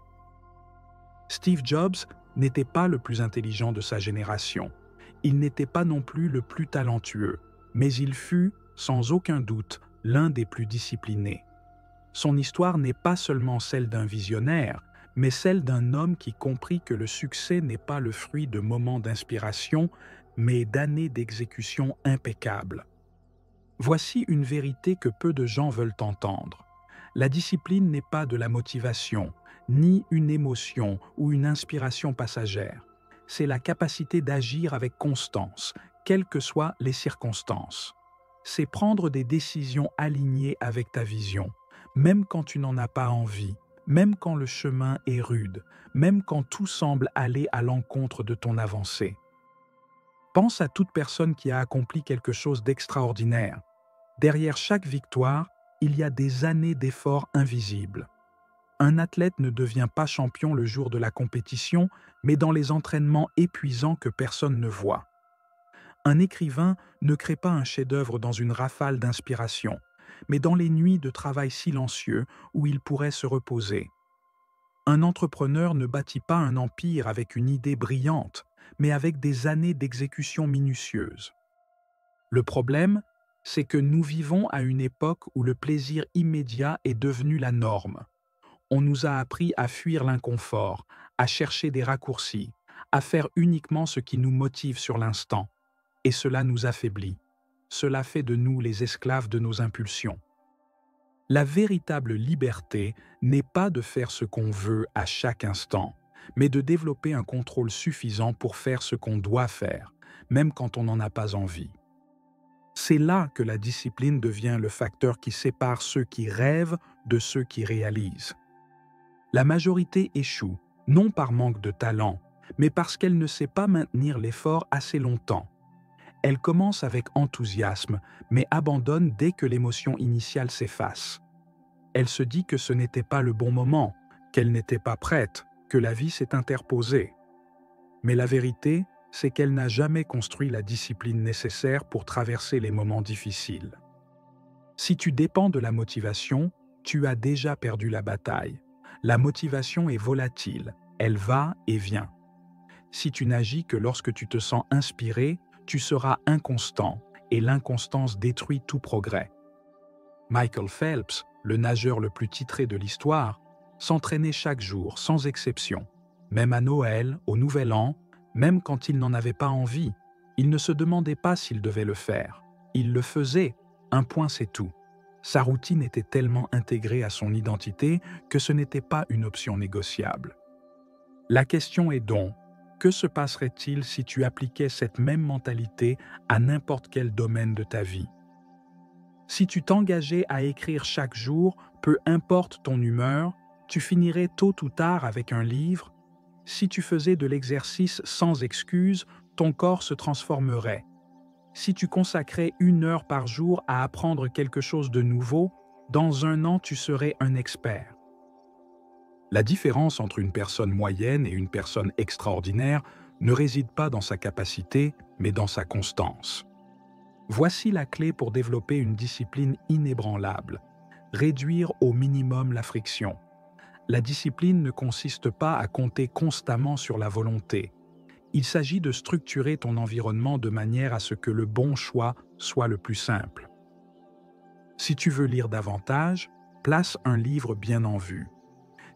Steve Jobs n'était pas le plus intelligent de sa génération. Il n'était pas non plus le plus talentueux, mais il fut, sans aucun doute, l'un des plus disciplinés. Son histoire n'est pas seulement celle d'un visionnaire, mais celle d'un homme qui comprit que le succès n'est pas le fruit de moments d'inspiration, mais d'années d'exécution impeccable. Voici une vérité que peu de gens veulent entendre. La discipline n'est pas de la motivation, ni une émotion ou une inspiration passagère. C'est la capacité d'agir avec constance, quelles que soient les circonstances. C'est prendre des décisions alignées avec ta vision, même quand tu n'en as pas envie, même quand le chemin est rude, même quand tout semble aller à l'encontre de ton avancée. Pense à toute personne qui a accompli quelque chose d'extraordinaire. Derrière chaque victoire, il y a des années d'efforts invisibles. Un athlète ne devient pas champion le jour de la compétition, mais dans les entraînements épuisants que personne ne voit. Un écrivain ne crée pas un chef-d'œuvre dans une rafale d'inspiration, mais dans les nuits de travail silencieux où il pourrait se reposer. Un entrepreneur ne bâtit pas un empire avec une idée brillante, mais avec des années d'exécution minutieuse. Le problème, c'est que nous vivons à une époque où le plaisir immédiat est devenu la norme. On nous a appris à fuir l'inconfort, à chercher des raccourcis, à faire uniquement ce qui nous motive sur l'instant. Et cela nous affaiblit. Cela fait de nous les esclaves de nos impulsions. La véritable liberté n'est pas de faire ce qu'on veut à chaque instant, mais de développer un contrôle suffisant pour faire ce qu'on doit faire, même quand on n'en a pas envie. C'est là que la discipline devient le facteur qui sépare ceux qui rêvent de ceux qui réalisent. La majorité échoue, non par manque de talent, mais parce qu'elle ne sait pas maintenir l'effort assez longtemps. Elle commence avec enthousiasme, mais abandonne dès que l'émotion initiale s'efface. Elle se dit que ce n'était pas le bon moment, qu'elle n'était pas prête, que la vie s'est interposée. Mais la vérité, c'est qu'elle n'a jamais construit la discipline nécessaire pour traverser les moments difficiles. Si tu dépends de la motivation, tu as déjà perdu la bataille. La motivation est volatile, elle va et vient. Si tu n'agis que lorsque tu te sens inspiré, tu seras inconstant, et l'inconstance détruit tout progrès. Michael Phelps, le nageur le plus titré de l'histoire, s'entraînait chaque jour, sans exception. Même à Noël, au Nouvel An, même quand il n'en avait pas envie, il ne se demandait pas s'il devait le faire. Il le faisait, un point c'est tout. Sa routine était tellement intégrée à son identité que ce n'était pas une option négociable. La question est donc, que se passerait-il si tu appliquais cette même mentalité à n'importe quel domaine de ta vie? Si tu t'engageais à écrire chaque jour, peu importe ton humeur, tu finirais tôt ou tard avec un livre. Si tu faisais de l'exercice sans excuse, ton corps se transformerait. Si tu consacrais 1 heure par jour à apprendre quelque chose de nouveau, dans 1 an tu serais un expert. La différence entre une personne moyenne et une personne extraordinaire ne réside pas dans sa capacité, mais dans sa constance. Voici la clé pour développer une discipline inébranlable. Réduire au minimum la friction. La discipline ne consiste pas à compter constamment sur la volonté. Il s'agit de structurer ton environnement de manière à ce que le bon choix soit le plus simple. Si tu veux lire davantage, place un livre bien en vue.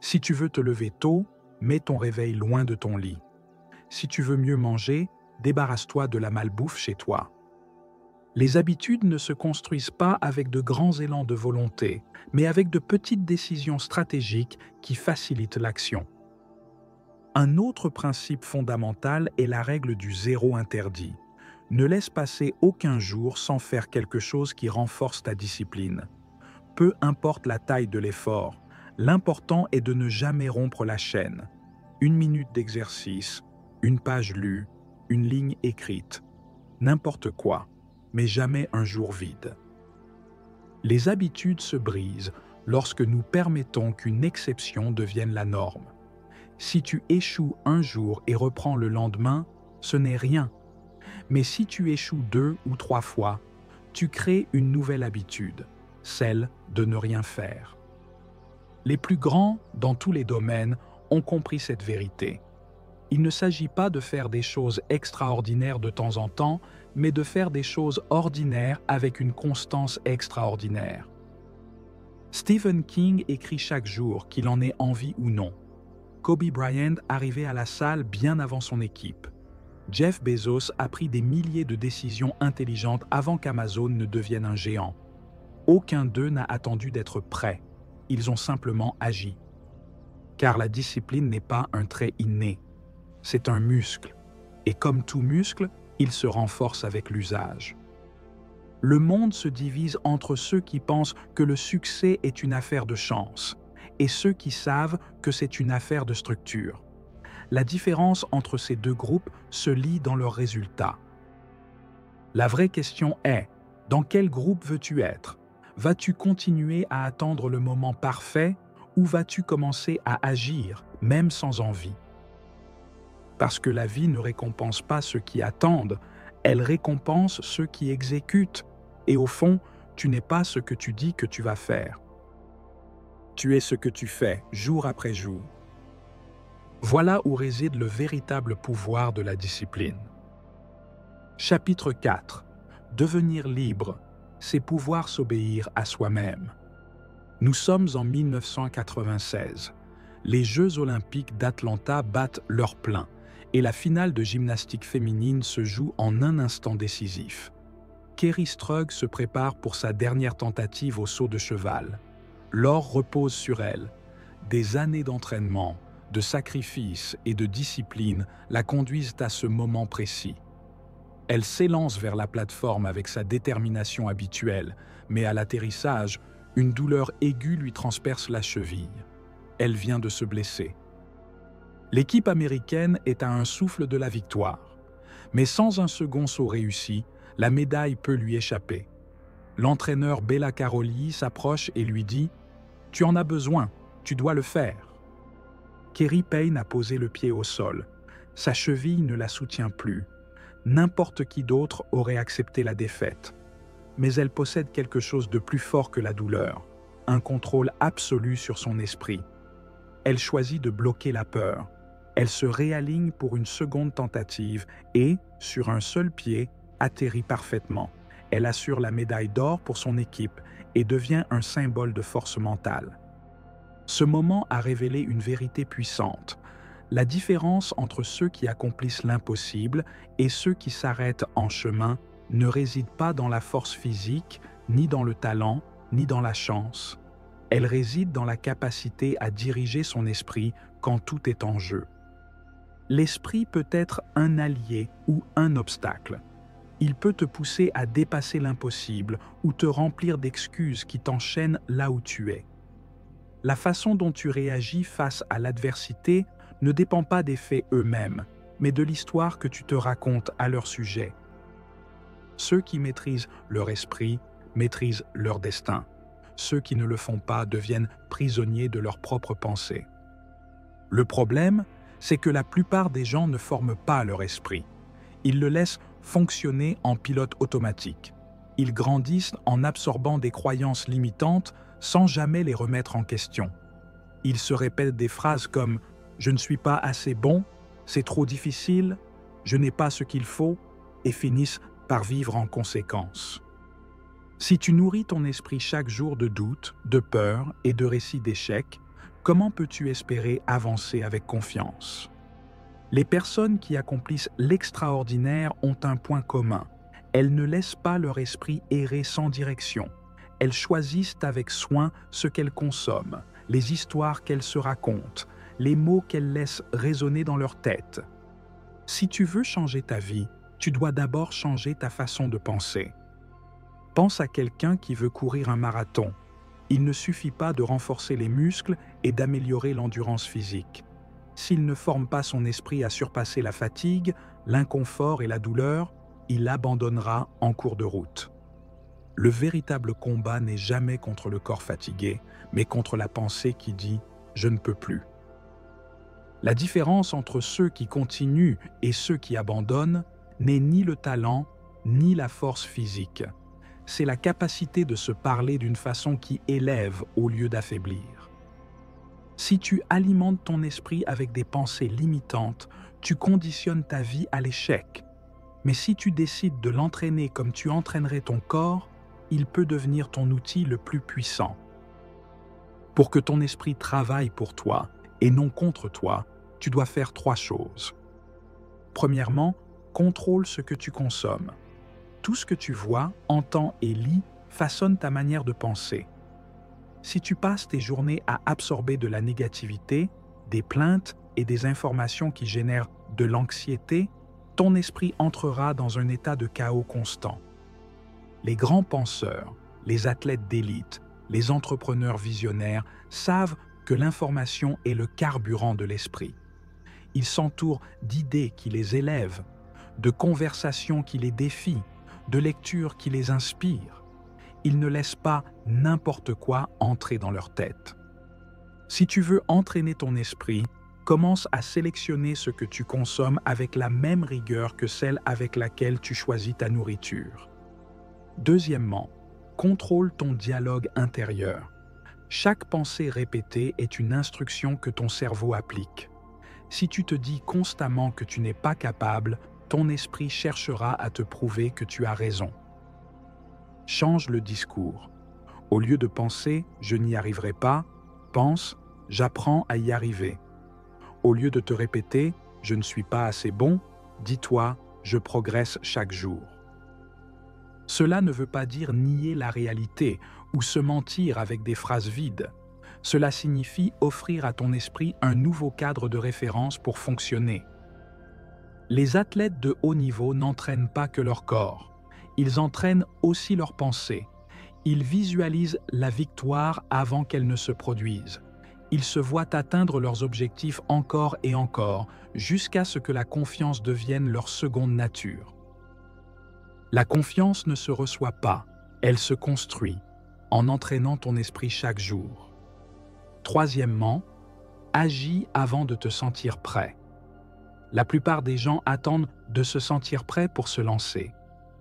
Si tu veux te lever tôt, mets ton réveil loin de ton lit. Si tu veux mieux manger, débarrasse-toi de la malbouffe chez toi. Les habitudes ne se construisent pas avec de grands élans de volonté, mais avec de petites décisions stratégiques qui facilitent l'action. Un autre principe fondamental est la règle du zéro interdit. Ne laisse passer aucun jour sans faire quelque chose qui renforce ta discipline. Peu importe la taille de l'effort, l'important est de ne jamais rompre la chaîne. 1 minute d'exercice, une page lue, une ligne écrite, n'importe quoi, mais jamais un jour vide. Les habitudes se brisent lorsque nous permettons qu'une exception devienne la norme. Si tu échoues un jour et reprends le lendemain, ce n'est rien. Mais si tu échoues 2 ou 3 fois, tu crées une nouvelle habitude, celle de ne rien faire. Les plus grands, dans tous les domaines, ont compris cette vérité. Il ne s'agit pas de faire des choses extraordinaires de temps en temps, mais de faire des choses ordinaires avec une constance extraordinaire. Stephen King écrit chaque jour, qu'il en ait envie ou non. Kobe Bryant arrivait à la salle bien avant son équipe. Jeff Bezos a pris des milliers de décisions intelligentes avant qu'Amazon ne devienne un géant. Aucun d'eux n'a attendu d'être prêt. Ils ont simplement agi. Car la discipline n'est pas un trait inné. C'est un muscle. Et comme tout muscle, il se renforce avec l'usage. Le monde se divise entre ceux qui pensent que le succès est une affaire de chance et ceux qui savent que c'est une affaire de structure. La différence entre ces deux groupes se lit dans leurs résultats. La vraie question est, dans quel groupe veux-tu être? Vas-tu continuer à attendre le moment parfait ou vas-tu commencer à agir, même sans envie? Parce que la vie ne récompense pas ceux qui attendent, elle récompense ceux qui exécutent. Et au fond, tu n'es pas ce que tu dis que tu vas faire. Tu es ce que tu fais, jour après jour. Voilà où réside le véritable pouvoir de la discipline. Chapitre 4. Devenir libre, c'est pouvoir s'obéir à soi-même. Nous sommes en 1996. Les Jeux olympiques d'Atlanta battent leur plein et la finale de gymnastique féminine se joue en un instant décisif. Kerri Strug se prépare pour sa dernière tentative au saut de cheval. L'or repose sur elle. Des années d'entraînement, de sacrifice et de discipline la conduisent à ce moment précis. Elle s'élance vers la plateforme avec sa détermination habituelle, mais à l'atterrissage, une douleur aiguë lui transperce la cheville. Elle vient de se blesser. L'équipe américaine est à un souffle de la victoire. Mais sans un second saut réussi, la médaille peut lui échapper. L'entraîneur Bela Karolyi s'approche et lui dit « Tu en as besoin, tu dois le faire ». Kerri Payne a posé le pied au sol. Sa cheville ne la soutient plus. N'importe qui d'autre aurait accepté la défaite. Mais elle possède quelque chose de plus fort que la douleur, un contrôle absolu sur son esprit. Elle choisit de bloquer la peur. Elle se réaligne pour une seconde tentative et, sur un seul pied, atterrit parfaitement. Elle assure la médaille d'or pour son équipe et devient un symbole de force mentale. Ce moment a révélé une vérité puissante. La différence entre ceux qui accomplissent l'impossible et ceux qui s'arrêtent en chemin ne réside pas dans la force physique, ni dans le talent, ni dans la chance. Elle réside dans la capacité à diriger son esprit quand tout est en jeu. L'esprit peut être un allié ou un obstacle. Il peut te pousser à dépasser l'impossible ou te remplir d'excuses qui t'enchaînent là où tu es. La façon dont tu réagis face à l'adversité ne dépend pas des faits eux-mêmes, mais de l'histoire que tu te racontes à leur sujet. Ceux qui maîtrisent leur esprit maîtrisent leur destin. Ceux qui ne le font pas deviennent prisonniers de leurs propres pensées. Le problème, c'est que la plupart des gens ne forment pas leur esprit. Ils le laissent fonctionner en pilote automatique. Ils grandissent en absorbant des croyances limitantes sans jamais les remettre en question. Ils se répètent des phrases comme « je ne suis pas assez bon »,« c'est trop difficile »,« je n'ai pas ce qu'il faut » et finissent par vivre en conséquence. Si tu nourris ton esprit chaque jour de doutes, de peurs et de récits d'échecs, comment peux-tu espérer avancer avec confiance? Les personnes qui accomplissent l'extraordinaire ont un point commun. Elles ne laissent pas leur esprit errer sans direction. Elles choisissent avec soin ce qu'elles consomment, les histoires qu'elles se racontent, les mots qu'elles laissent résonner dans leur tête. Si tu veux changer ta vie, tu dois d'abord changer ta façon de penser. Pense à quelqu'un qui veut courir un marathon. Il ne suffit pas de renforcer les muscles et d'améliorer l'endurance physique. S'il ne forme pas son esprit à surpasser la fatigue, l'inconfort et la douleur, il abandonnera en cours de route. Le véritable combat n'est jamais contre le corps fatigué, mais contre la pensée qui dit « je ne peux plus ». La différence entre ceux qui continuent et ceux qui abandonnent n'est ni le talent, ni la force physique. C'est la capacité de se parler d'une façon qui élève au lieu d'affaiblir. Si tu alimentes ton esprit avec des pensées limitantes, tu conditionnes ta vie à l'échec. Mais si tu décides de l'entraîner comme tu entraînerais ton corps, il peut devenir ton outil le plus puissant. Pour que ton esprit travaille pour toi et non contre toi, tu dois faire 3 choses. Premièrement, contrôle ce que tu consommes. Tout ce que tu vois, entends et lis façonne ta manière de penser. Si tu passes tes journées à absorber de la négativité, des plaintes et des informations qui génèrent de l'anxiété, ton esprit entrera dans un état de chaos constant. Les grands penseurs, les athlètes d'élite, les entrepreneurs visionnaires savent que l'information est le carburant de l'esprit. Ils s'entourent d'idées qui les élèvent, de conversations qui les défient, de lectures qui les inspirent. Ils ne laissent pas n'importe quoi entrer dans leur tête. Si tu veux entraîner ton esprit, commence à sélectionner ce que tu consommes avec la même rigueur que celle avec laquelle tu choisis ta nourriture. Deuxièmement, contrôle ton dialogue intérieur. Chaque pensée répétée est une instruction que ton cerveau applique. Si tu te dis constamment que tu n'es pas capable, ton esprit cherchera à te prouver que tu as raison. Change le discours. Au lieu de penser « je n'y arriverai pas », pense « j'apprends à y arriver ». Au lieu de te répéter « je ne suis pas assez bon », dis-toi « je progresse chaque jour ». Cela ne veut pas dire nier la réalité ou se mentir avec des phrases vides. Cela signifie offrir à ton esprit un nouveau cadre de référence pour fonctionner. Les athlètes de haut niveau n'entraînent pas que leur corps. Ils entraînent aussi leurs pensées. Ils visualisent la victoire avant qu'elle ne se produise. Ils se voient atteindre leurs objectifs encore et encore, jusqu'à ce que la confiance devienne leur seconde nature. La confiance ne se reçoit pas, elle se construit, en entraînant ton esprit chaque jour. Troisièmement, agis avant de te sentir prêt. La plupart des gens attendent de se sentir prêts pour se lancer.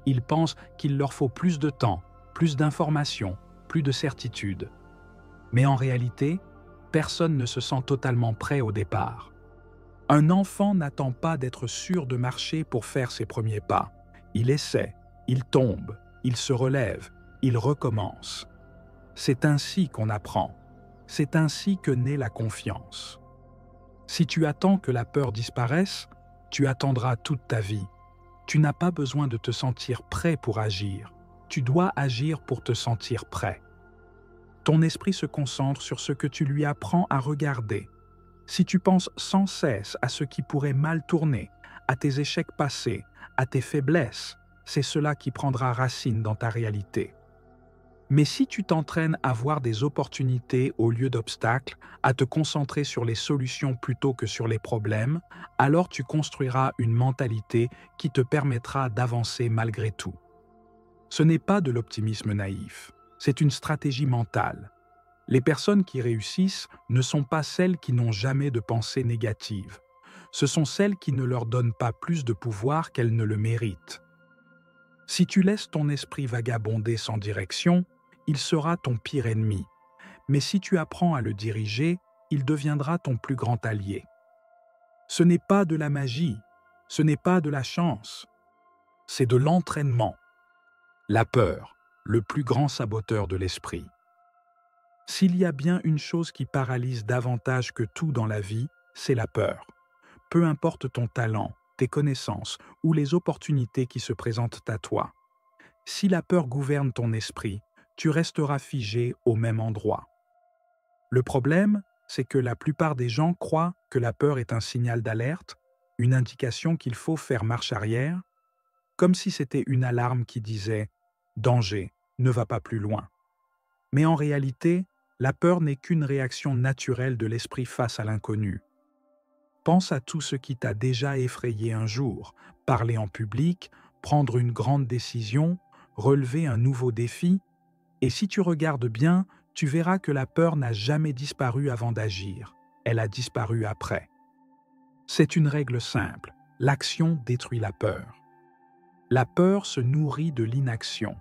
Ils pensent qu'il leur faut plus de temps, plus d'informations, plus de certitude. Mais en réalité, personne ne se sent totalement prêt au départ. Un enfant n'attend pas d'être sûr de marcher pour faire ses premiers pas. Il essaie, il tombe, il se relève, il recommence. C'est ainsi qu'on apprend. C'est ainsi que naît la confiance. Si tu attends que la peur disparaisse, tu attendras toute ta vie. Tu n'as pas besoin de te sentir prêt pour agir. Tu dois agir pour te sentir prêt. Ton esprit se concentre sur ce que tu lui apprends à regarder. Si tu penses sans cesse à ce qui pourrait mal tourner, à tes échecs passés, à tes faiblesses, c'est cela qui prendra racine dans ta réalité. Mais si tu t'entraînes à voir des opportunités au lieu d'obstacles, à te concentrer sur les solutions plutôt que sur les problèmes, alors tu construiras une mentalité qui te permettra d'avancer malgré tout. Ce n'est pas de l'optimisme naïf, c'est une stratégie mentale. Les personnes qui réussissent ne sont pas celles qui n'ont jamais de pensée négative. Ce sont celles qui ne leur donnent pas plus de pouvoir qu'elles ne le méritent. Si tu laisses ton esprit vagabonder sans direction, il sera ton pire ennemi. Mais si tu apprends à le diriger, il deviendra ton plus grand allié. Ce n'est pas de la magie, ce n'est pas de la chance, c'est de l'entraînement. La peur, le plus grand saboteur de l'esprit. S'il y a bien une chose qui paralyse davantage que tout dans la vie, c'est la peur. Peu importe ton talent, tes connaissances ou les opportunités qui se présentent à toi. Si la peur gouverne ton esprit, tu resteras figé au même endroit. Le problème, c'est que la plupart des gens croient que la peur est un signal d'alerte, une indication qu'il faut faire marche arrière, comme si c'était une alarme qui disait « Danger, ne va pas plus loin ». Mais en réalité, la peur n'est qu'une réaction naturelle de l'esprit face à l'inconnu. Pense à tout ce qui t'a déjà effrayé un jour, parler en public, prendre une grande décision, relever un nouveau défi, et si tu regardes bien, tu verras que la peur n'a jamais disparu avant d'agir, elle a disparu après. C'est une règle simple, l'action détruit la peur. La peur se nourrit de l'inaction.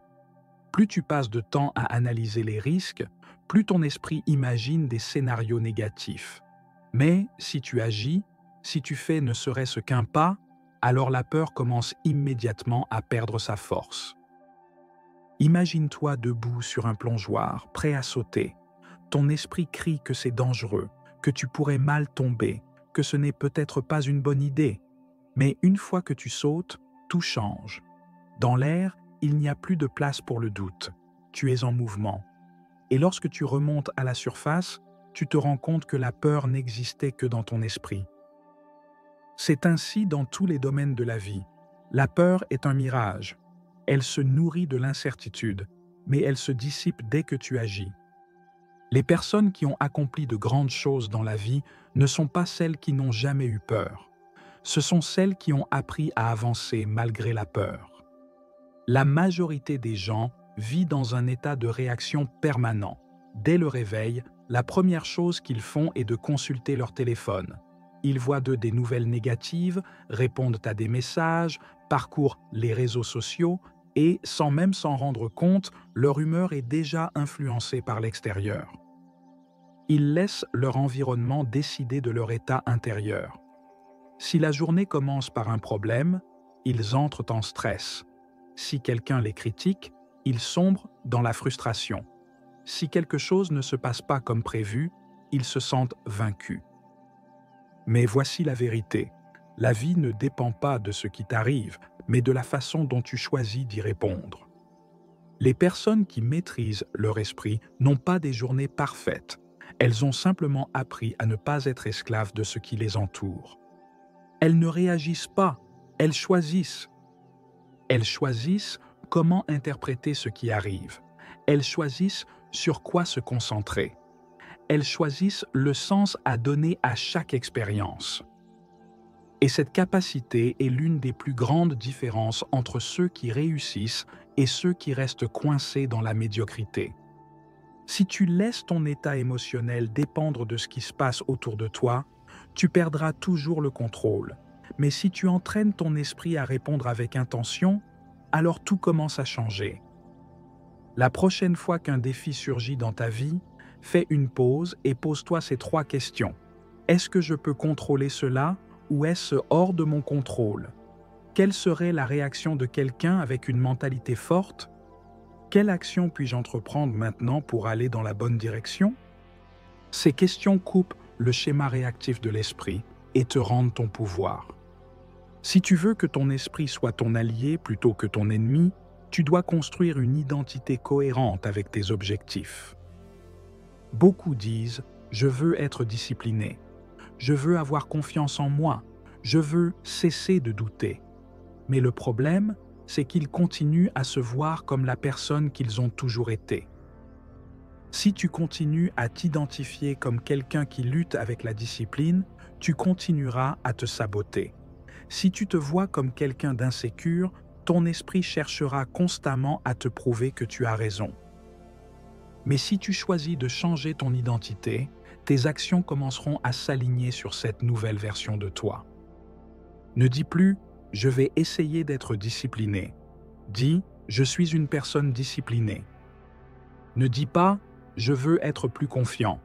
Plus tu passes de temps à analyser les risques, plus ton esprit imagine des scénarios négatifs. Mais si tu agis, si tu fais ne serait-ce qu'un pas, alors la peur commence immédiatement à perdre sa force. Imagine-toi debout sur un plongeoir, prêt à sauter. Ton esprit crie que c'est dangereux, que tu pourrais mal tomber, que ce n'est peut-être pas une bonne idée. Mais une fois que tu sautes, tout change. Dans l'air, il n'y a plus de place pour le doute. Tu es en mouvement. Et lorsque tu remontes à la surface, tu te rends compte que la peur n'existait que dans ton esprit. C'est ainsi dans tous les domaines de la vie. La peur est un mirage. Elle se nourrit de l'incertitude, mais elle se dissipe dès que tu agis. Les personnes qui ont accompli de grandes choses dans la vie ne sont pas celles qui n'ont jamais eu peur. Ce sont celles qui ont appris à avancer malgré la peur. La majorité des gens vit dans un état de réaction permanent. Dès le réveil, la première chose qu'ils font est de consulter leur téléphone. Ils voient des nouvelles négatives, répondent à des messages, parcourent les réseaux sociaux et, sans même s'en rendre compte, leur humeur est déjà influencée par l'extérieur. Ils laissent leur environnement décider de leur état intérieur. Si la journée commence par un problème, ils entrent en stress. Si quelqu'un les critique, ils sombrent dans la frustration. Si quelque chose ne se passe pas comme prévu, ils se sentent vaincus. Mais voici la vérité. La vie ne dépend pas de ce qui t'arrive, mais de la façon dont tu choisis d'y répondre. Les personnes qui maîtrisent leur esprit n'ont pas des journées parfaites. Elles ont simplement appris à ne pas être esclaves de ce qui les entoure. Elles ne réagissent pas, elles choisissent. Elles choisissent comment interpréter ce qui arrive. Elles choisissent sur quoi se concentrer. Elles choisissent le sens à donner à chaque expérience. Et cette capacité est l'une des plus grandes différences entre ceux qui réussissent et ceux qui restent coincés dans la médiocrité. Si tu laisses ton état émotionnel dépendre de ce qui se passe autour de toi, tu perdras toujours le contrôle. Mais si tu entraînes ton esprit à répondre avec intention, alors tout commence à changer. La prochaine fois qu'un défi surgit dans ta vie, fais une pause et pose-toi ces 3 questions. Est-ce que je peux contrôler cela ou est-ce hors de mon contrôle? Quelle serait la réaction de quelqu'un avec une mentalité forte? Quelle action puis-je entreprendre maintenant pour aller dans la bonne direction? Ces questions coupent le schéma réactif de l'esprit et te rendent ton pouvoir. Si tu veux que ton esprit soit ton allié plutôt que ton ennemi, tu dois construire une identité cohérente avec tes objectifs. Beaucoup disent « je veux être discipliné »,« je veux avoir confiance en moi »,« je veux cesser de douter ». Mais le problème, c'est qu'ils continuent à se voir comme la personne qu'ils ont toujours été. Si tu continues à t'identifier comme quelqu'un qui lutte avec la discipline, tu continueras à te saboter. Si tu te vois comme quelqu'un d'insécure, ton esprit cherchera constamment à te prouver que tu as raison. Mais si tu choisis de changer ton identité, tes actions commenceront à s'aligner sur cette nouvelle version de toi. Ne dis plus « je vais essayer d'être discipliné ». Dis « je suis une personne disciplinée ». Ne dis pas « je veux être plus confiant ».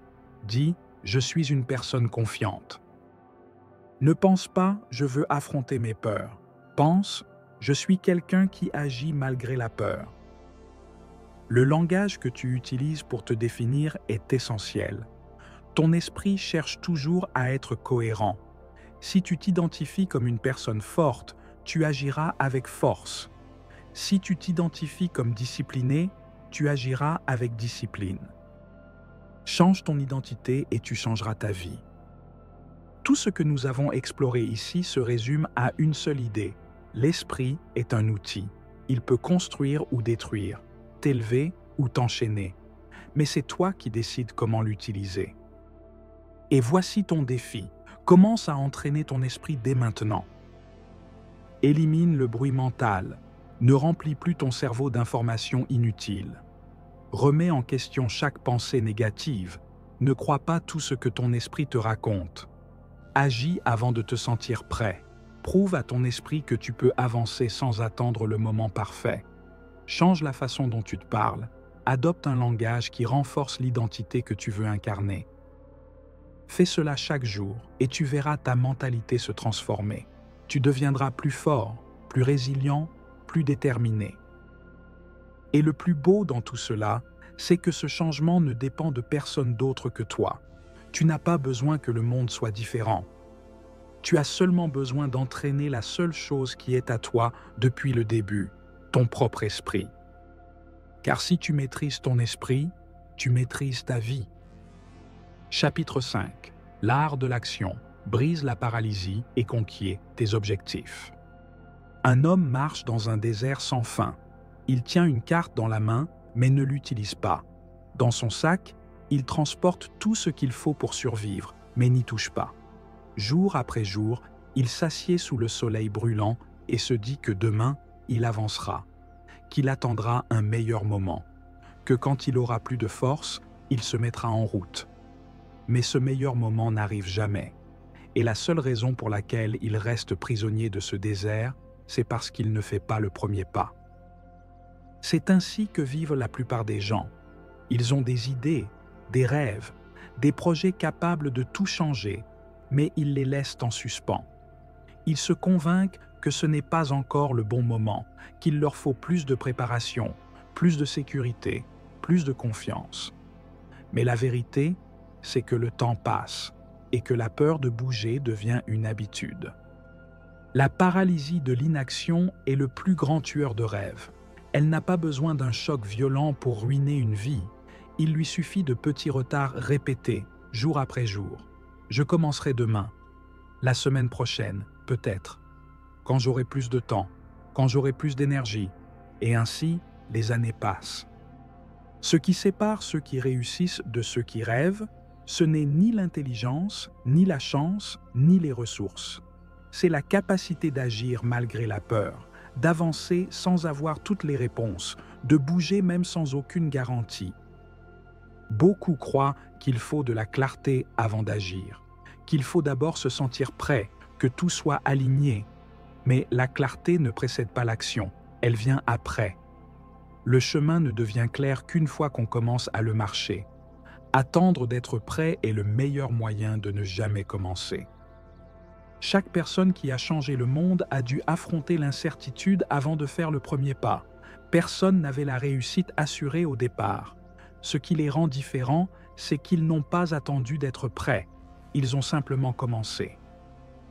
Dis « je suis une personne confiante ». Ne pense pas « je veux affronter mes peurs ». Pense « je suis quelqu'un qui agit malgré la peur ». Le langage que tu utilises pour te définir est essentiel. Ton esprit cherche toujours à être cohérent. Si tu t'identifies comme une personne forte, tu agiras avec force. Si tu t'identifies comme discipliné, tu agiras avec discipline. Change ton identité et tu changeras ta vie. Tout ce que nous avons exploré ici se résume à une seule idée. L'esprit est un outil. Il peut construire ou détruire, t'élever ou t'enchaîner. Mais c'est toi qui décides comment l'utiliser. Et voici ton défi. Commence à entraîner ton esprit dès maintenant. Élimine le bruit mental. Ne remplis plus ton cerveau d'informations inutiles. Remets en question chaque pensée négative. Ne crois pas tout ce que ton esprit te raconte. Agis avant de te sentir prêt. Prouve à ton esprit que tu peux avancer sans attendre le moment parfait. Change la façon dont tu te parles. Adopte un langage qui renforce l'identité que tu veux incarner. Fais cela chaque jour et tu verras ta mentalité se transformer. Tu deviendras plus fort, plus résilient, plus déterminé. Et le plus beau dans tout cela, c'est que ce changement ne dépend de personne d'autre que toi. Tu n'as pas besoin que le monde soit différent. Tu as seulement besoin d'entraîner la seule chose qui est à toi depuis le début, ton propre esprit. Car si tu maîtrises ton esprit, tu maîtrises ta vie. Chapitre 5. L'art de l'action. Brise la paralysie et conquiert tes objectifs. Un homme marche dans un désert sans fin. Il tient une carte dans la main, mais ne l'utilise pas. Dans son sac, il transporte tout ce qu'il faut pour survivre, mais n'y touche pas. Jour après jour, il s'assied sous le soleil brûlant et se dit que demain, il avancera, qu'il attendra un meilleur moment, que quand il aura plus de force, il se mettra en route. Mais ce meilleur moment n'arrive jamais. Et la seule raison pour laquelle il reste prisonnier de ce désert, c'est parce qu'il ne fait pas le premier pas. C'est ainsi que vivent la plupart des gens. Ils ont des idées, des rêves, des projets capables de tout changer, mais ils les laissent en suspens. Ils se convainquent que ce n'est pas encore le bon moment, qu'il leur faut plus de préparation, plus de sécurité, plus de confiance. Mais la vérité, c'est que le temps passe et que la peur de bouger devient une habitude. La paralysie de l'inaction est le plus grand tueur de rêves. Elle n'a pas besoin d'un choc violent pour ruiner une vie. Il lui suffit de petits retards répétés, jour après jour. Je commencerai demain, la semaine prochaine, peut-être, quand j'aurai plus de temps, quand j'aurai plus d'énergie, et ainsi les années passent. Ce qui sépare ceux qui réussissent de ceux qui rêvent, ce n'est ni l'intelligence, ni la chance, ni les ressources. C'est la capacité d'agir malgré la peur, d'avancer sans avoir toutes les réponses, de bouger même sans aucune garantie. Beaucoup croient qu'il faut de la clarté avant d'agir, qu'il faut d'abord se sentir prêt, que tout soit aligné. Mais la clarté ne précède pas l'action, elle vient après. Le chemin ne devient clair qu'une fois qu'on commence à le marcher. Attendre d'être prêt est le meilleur moyen de ne jamais commencer. Chaque personne qui a changé le monde a dû affronter l'incertitude avant de faire le premier pas. Personne n'avait la réussite assurée au départ. Ce qui les rend différents, c'est qu'ils n'ont pas attendu d'être prêts. Ils ont simplement commencé.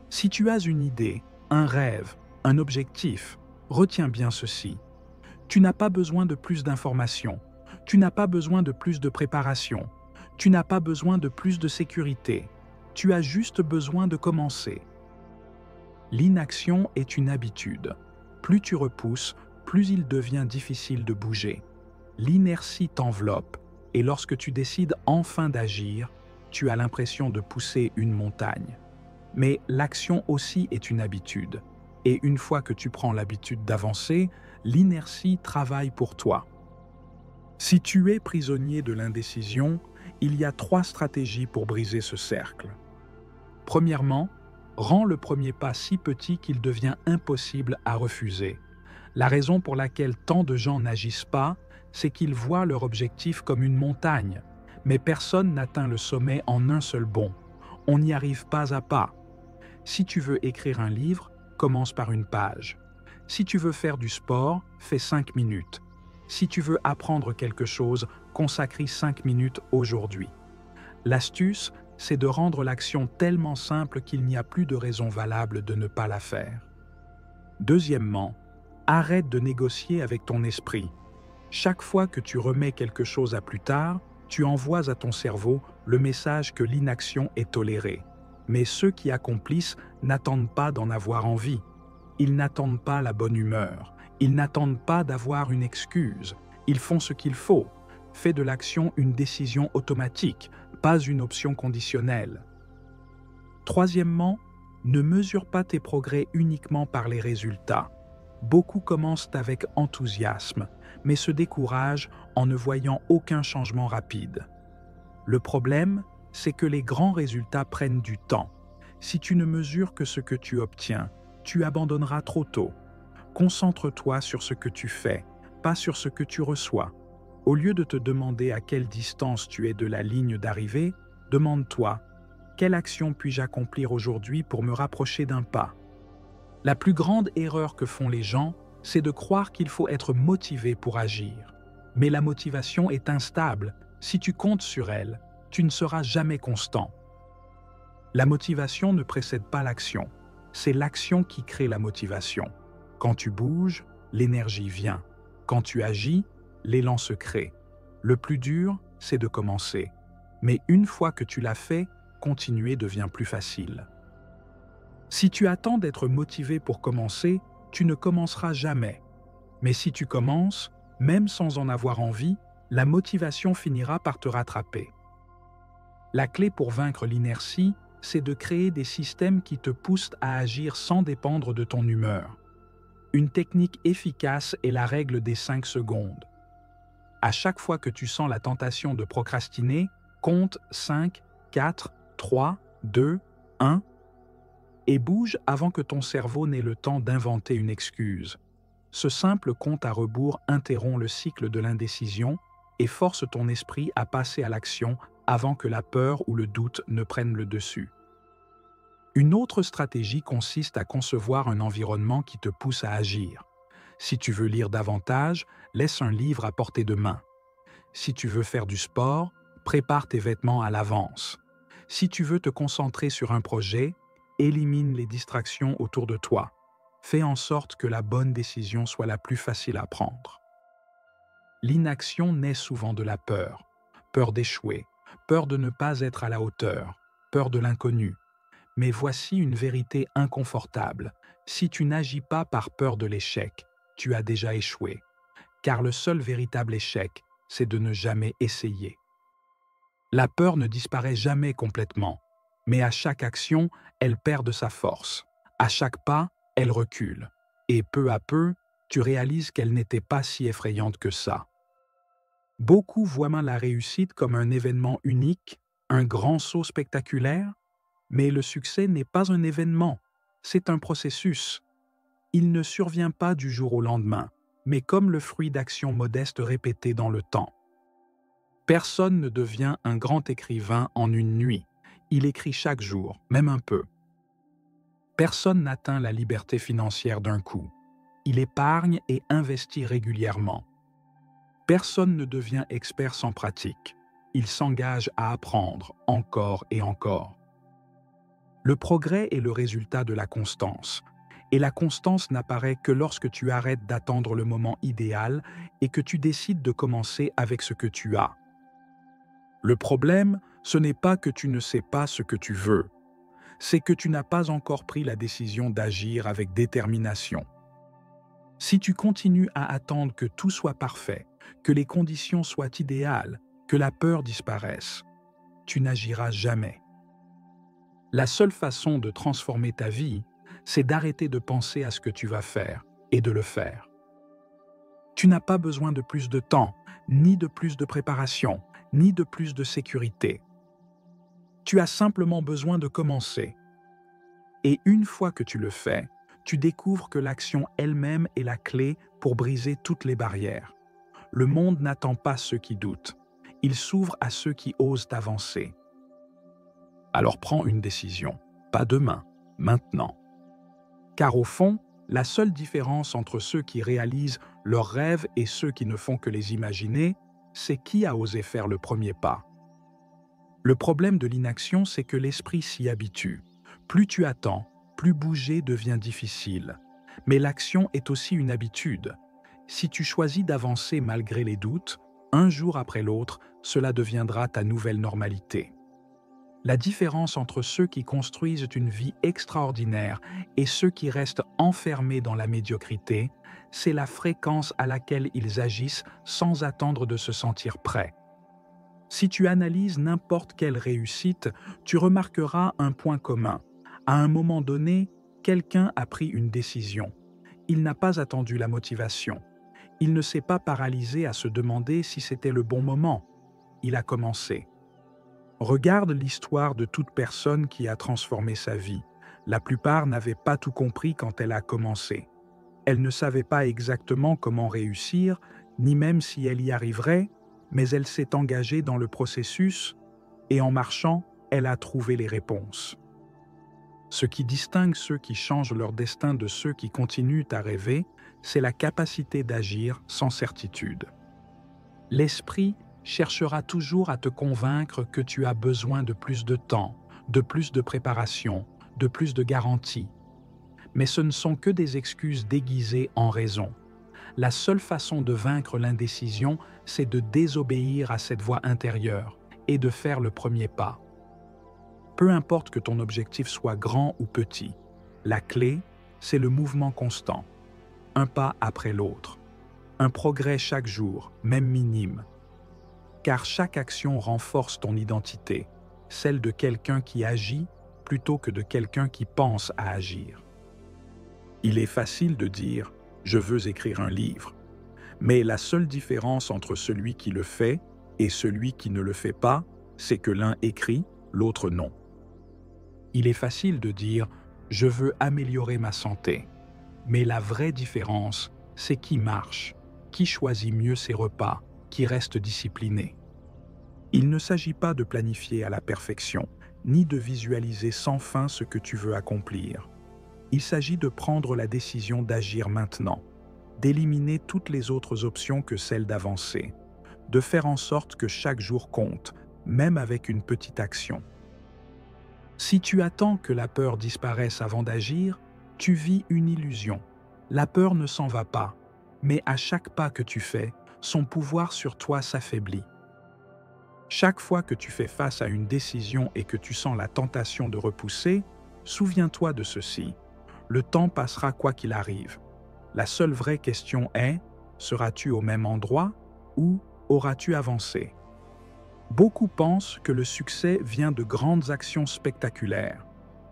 Si tu as une idée, un rêve, un objectif, retiens bien ceci. Tu n'as pas besoin de plus d'informations. Tu n'as pas besoin de plus de préparation. Tu n'as pas besoin de plus de sécurité. Tu as juste besoin de commencer. L'inaction est une habitude. Plus tu repousses, plus il devient difficile de bouger. L'inertie t'enveloppe et lorsque tu décides enfin d'agir, tu as l'impression de pousser une montagne. Mais l'action aussi est une habitude. Et une fois que tu prends l'habitude d'avancer, l'inertie travaille pour toi. Si tu es prisonnier de l'indécision, il y a 3 stratégies pour briser ce cercle. Premièrement, rends le premier pas si petit qu'il devient impossible à refuser. La raison pour laquelle tant de gens n'agissent pas, c'est qu'ils voient leur objectif comme une montagne. Mais personne n'atteint le sommet en un seul bond. On n'y arrive pas à pas. Si tu veux écrire un livre, commence par une page. Si tu veux faire du sport, fais 5 minutes. Si tu veux apprendre quelque chose, consacre 5 minutes aujourd'hui. L'astuce, c'est de rendre l'action tellement simple qu'il n'y a plus de raison valable de ne pas la faire. Deuxièmement, arrête de négocier avec ton esprit. Chaque fois que tu remets quelque chose à plus tard, tu envoies à ton cerveau le message que l'inaction est tolérée. Mais ceux qui accomplissent n'attendent pas d'en avoir envie. Ils n'attendent pas la bonne humeur. Ils n'attendent pas d'avoir une excuse. Ils font ce qu'il faut. Fais de l'action une décision automatique, pas une option conditionnelle. Troisièmement, ne mesure pas tes progrès uniquement par les résultats. Beaucoup commencent avec enthousiasme, mais se découragent en ne voyant aucun changement rapide. Le problème, c'est que les grands résultats prennent du temps. Si tu ne mesures que ce que tu obtiens, tu abandonneras trop tôt. Concentre-toi sur ce que tu fais, pas sur ce que tu reçois. Au lieu de te demander à quelle distance tu es de la ligne d'arrivée, demande-toi « Quelle action puis-je accomplir aujourd'hui pour me rapprocher d'un pas ?» La plus grande erreur que font les gens, c'est de croire qu'il faut être motivé pour agir. Mais la motivation est instable. Si tu comptes sur elle, tu ne seras jamais constant. La motivation ne précède pas l'action. C'est l'action qui crée la motivation. Quand tu bouges, l'énergie vient. Quand tu agis, l'élan se crée. Le plus dur, c'est de commencer. Mais une fois que tu l'as fait, continuer devient plus facile. Si tu attends d'être motivé pour commencer, tu ne commenceras jamais. Mais si tu commences, même sans en avoir envie, la motivation finira par te rattraper. La clé pour vaincre l'inertie, c'est de créer des systèmes qui te poussent à agir sans dépendre de ton humeur. Une technique efficace est la règle des 5 secondes. À chaque fois que tu sens la tentation de procrastiner, compte 5, 4, 3, 2, 1 et bouge avant que ton cerveau n'ait le temps d'inventer une excuse. Ce simple compte à rebours interrompt le cycle de l'indécision et force ton esprit à passer à l'action avant que la peur ou le doute ne prennent le dessus. Une autre stratégie consiste à concevoir un environnement qui te pousse à agir. Si tu veux lire davantage, laisse un livre à portée de main. Si tu veux faire du sport, prépare tes vêtements à l'avance. Si tu veux te concentrer sur un projet, élimine les distractions autour de toi. Fais en sorte que la bonne décision soit la plus facile à prendre. L'inaction naît souvent de la peur. Peur d'échouer, peur de ne pas être à la hauteur, peur de l'inconnu. Mais voici une vérité inconfortable. Si tu n'agis pas par peur de l'échec, tu as déjà échoué. Car le seul véritable échec, c'est de ne jamais essayer. La peur ne disparaît jamais complètement, mais à chaque action, elle perd de sa force. À chaque pas, elle recule. Et peu à peu, tu réalises qu'elle n'était pas si effrayante que ça. Beaucoup voient la réussite comme un événement unique, un grand saut spectaculaire, mais le succès n'est pas un événement, c'est un processus. Il ne survient pas du jour au lendemain, mais comme le fruit d'actions modestes répétées dans le temps. Personne ne devient un grand écrivain en une nuit. Il écrit chaque jour, même un peu. Personne n'atteint la liberté financière d'un coup. Il épargne et investit régulièrement. Personne ne devient expert sans pratique. Il s'engage à apprendre encore et encore. Le progrès est le résultat de la constance, Et la constance n'apparaît que lorsque tu arrêtes d'attendre le moment idéal et que tu décides de commencer avec ce que tu as. Le problème, ce n'est pas que tu ne sais pas ce que tu veux, c'est que tu n'as pas encore pris la décision d'agir avec détermination. Si tu continues à attendre que tout soit parfait, que les conditions soient idéales, que la peur disparaisse, tu n'agiras jamais. La seule façon de transformer ta vie, c'est d'arrêter de penser à ce que tu vas faire et de le faire. Tu n'as pas besoin de plus de temps, ni de plus de préparation, ni de plus de sécurité. Tu as simplement besoin de commencer. Et une fois que tu le fais, tu découvres que l'action elle-même est la clé pour briser toutes les barrières. Le monde n'attend pas ceux qui doutent. Il s'ouvre à ceux qui osent avancer. Alors prends une décision, pas demain, maintenant. Car au fond, la seule différence entre ceux qui réalisent leurs rêves et ceux qui ne font que les imaginer, c'est qui a osé faire le premier pas. Le problème de l'inaction, c'est que l'esprit s'y habitue. Plus tu attends, plus bouger devient difficile. Mais l'action est aussi une habitude. Si tu choisis d'avancer malgré les doutes, un jour après l'autre, cela deviendra ta nouvelle normalité. La différence entre ceux qui construisent une vie extraordinaire et ceux qui restent enfermés dans la médiocrité, c'est la fréquence à laquelle ils agissent sans attendre de se sentir prêts. Si tu analyses n'importe quelle réussite, tu remarqueras un point commun. À un moment donné, quelqu'un a pris une décision. Il n'a pas attendu la motivation. Il ne s'est pas paralysé à se demander si c'était le bon moment. Il a commencé. Regarde l'histoire de toute personne qui a transformé sa vie. La plupart n'avaient pas tout compris quand elle a commencé. Elle ne savait pas exactement comment réussir, ni même si elle y arriverait, mais elle s'est engagée dans le processus et en marchant, elle a trouvé les réponses. Ce qui distingue ceux qui changent leur destin de ceux qui continuent à rêver, c'est la capacité d'agir sans certitude. L'esprit cherchera toujours à te convaincre que tu as besoin de plus de temps, de plus de préparation, de plus de garanties. Mais ce ne sont que des excuses déguisées en raison. La seule façon de vaincre l'indécision, c'est de désobéir à cette voix intérieure et de faire le premier pas. Peu importe que ton objectif soit grand ou petit, la clé, c'est le mouvement constant, un pas après l'autre, un progrès chaque jour, même minime. Car chaque action renforce ton identité, celle de quelqu'un qui agit plutôt que de quelqu'un qui pense à agir. Il est facile de dire « je veux écrire un livre », mais la seule différence entre celui qui le fait et celui qui ne le fait pas, c'est que l'un écrit, l'autre non. Il est facile de dire « je veux améliorer ma santé », mais la vraie différence, c'est qui marche, qui choisit mieux ses repas, qui reste discipliné. Il ne s'agit pas de planifier à la perfection, ni de visualiser sans fin ce que tu veux accomplir. Il s'agit de prendre la décision d'agir maintenant, d'éliminer toutes les autres options que celle d'avancer, de faire en sorte que chaque jour compte, même avec une petite action. Si tu attends que la peur disparaisse avant d'agir, tu vis une illusion. La peur ne s'en va pas, mais à chaque pas que tu fais, son pouvoir sur toi s'affaiblit. Chaque fois que tu fais face à une décision et que tu sens la tentation de repousser, souviens-toi de ceci. Le temps passera quoi qu'il arrive. La seule vraie question est, seras-tu au même endroit ou auras-tu avancé? Beaucoup pensent que le succès vient de grandes actions spectaculaires.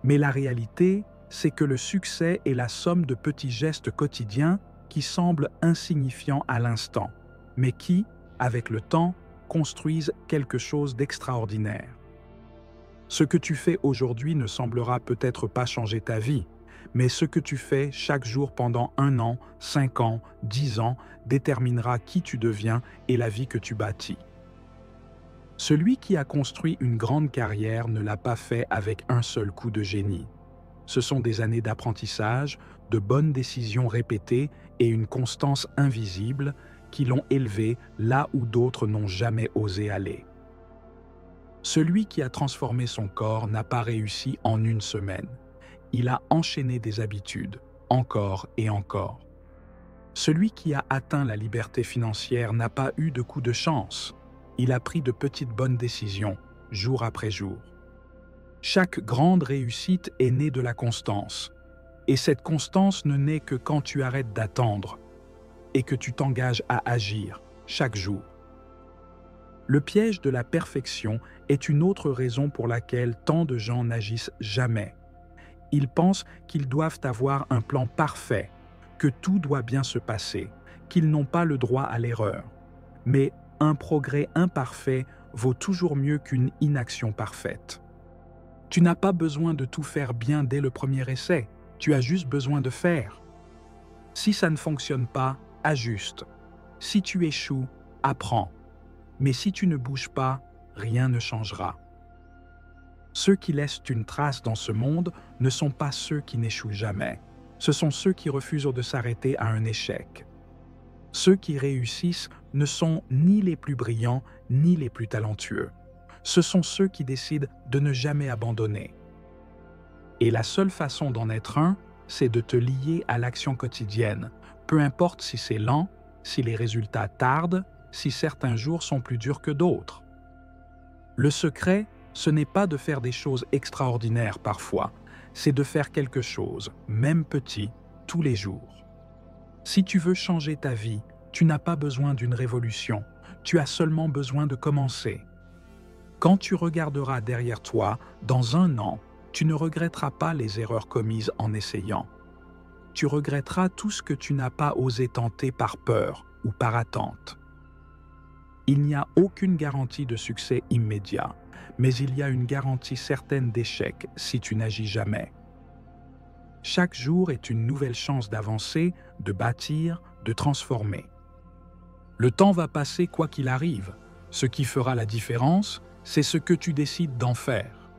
Mais la réalité, c'est que le succès est la somme de petits gestes quotidiens qui semblent insignifiants à l'instant, mais qui, avec le temps, construisent quelque chose d'extraordinaire. Ce que tu fais aujourd'hui ne semblera peut-être pas changer ta vie, mais ce que tu fais chaque jour pendant 1 an, 5 ans, 10 ans déterminera qui tu deviens et la vie que tu bâtis. Celui qui a construit une grande carrière ne l'a pas fait avec un seul coup de génie. Ce sont des années d'apprentissage, de bonnes décisions répétées et une constance invisible qui l'ont élevé là où d'autres n'ont jamais osé aller. Celui qui a transformé son corps n'a pas réussi en 1 semaine. Il a enchaîné des habitudes, encore et encore. Celui qui a atteint la liberté financière n'a pas eu de coup de chance. Il a pris de petites bonnes décisions, jour après jour. Chaque grande réussite est née de la constance. Et cette constance ne naît que quand tu arrêtes d'attendre et que tu t'engages à agir chaque jour. Le piège de la perfection est une autre raison pour laquelle tant de gens n'agissent jamais. Ils pensent qu'ils doivent avoir un plan parfait, que tout doit bien se passer, qu'ils n'ont pas le droit à l'erreur. Mais un progrès imparfait vaut toujours mieux qu'une inaction parfaite. Tu n'as pas besoin de tout faire bien dès le premier essai, tu as juste besoin de faire. Si ça ne fonctionne pas, ajuste. Si tu échoues, apprends. Mais si tu ne bouges pas, rien ne changera. Ceux qui laissent une trace dans ce monde ne sont pas ceux qui n'échouent jamais. Ce sont ceux qui refusent de s'arrêter à un échec. Ceux qui réussissent ne sont ni les plus brillants ni les plus talentueux. Ce sont ceux qui décident de ne jamais abandonner. Et la seule façon d'en être un, c'est de te lier à l'action quotidienne, peu importe si c'est lent, si les résultats tardent, si certains jours sont plus durs que d'autres. Le secret, ce n'est pas de faire des choses extraordinaires parfois, c'est de faire quelque chose, même petit, tous les jours. Si tu veux changer ta vie, tu n'as pas besoin d'une révolution, tu as seulement besoin de commencer. Quand tu regarderas derrière toi, dans 1 an, tu ne regretteras pas les erreurs commises en essayant. Tu regretteras tout ce que tu n'as pas osé tenter par peur ou par attente. Il n'y a aucune garantie de succès immédiat, mais il y a une garantie certaine d'échec si tu n'agis jamais. Chaque jour est une nouvelle chance d'avancer, de bâtir, de transformer. Le temps va passer quoi qu'il arrive. Ce qui fera la différence, c'est ce que tu décides d'en faire.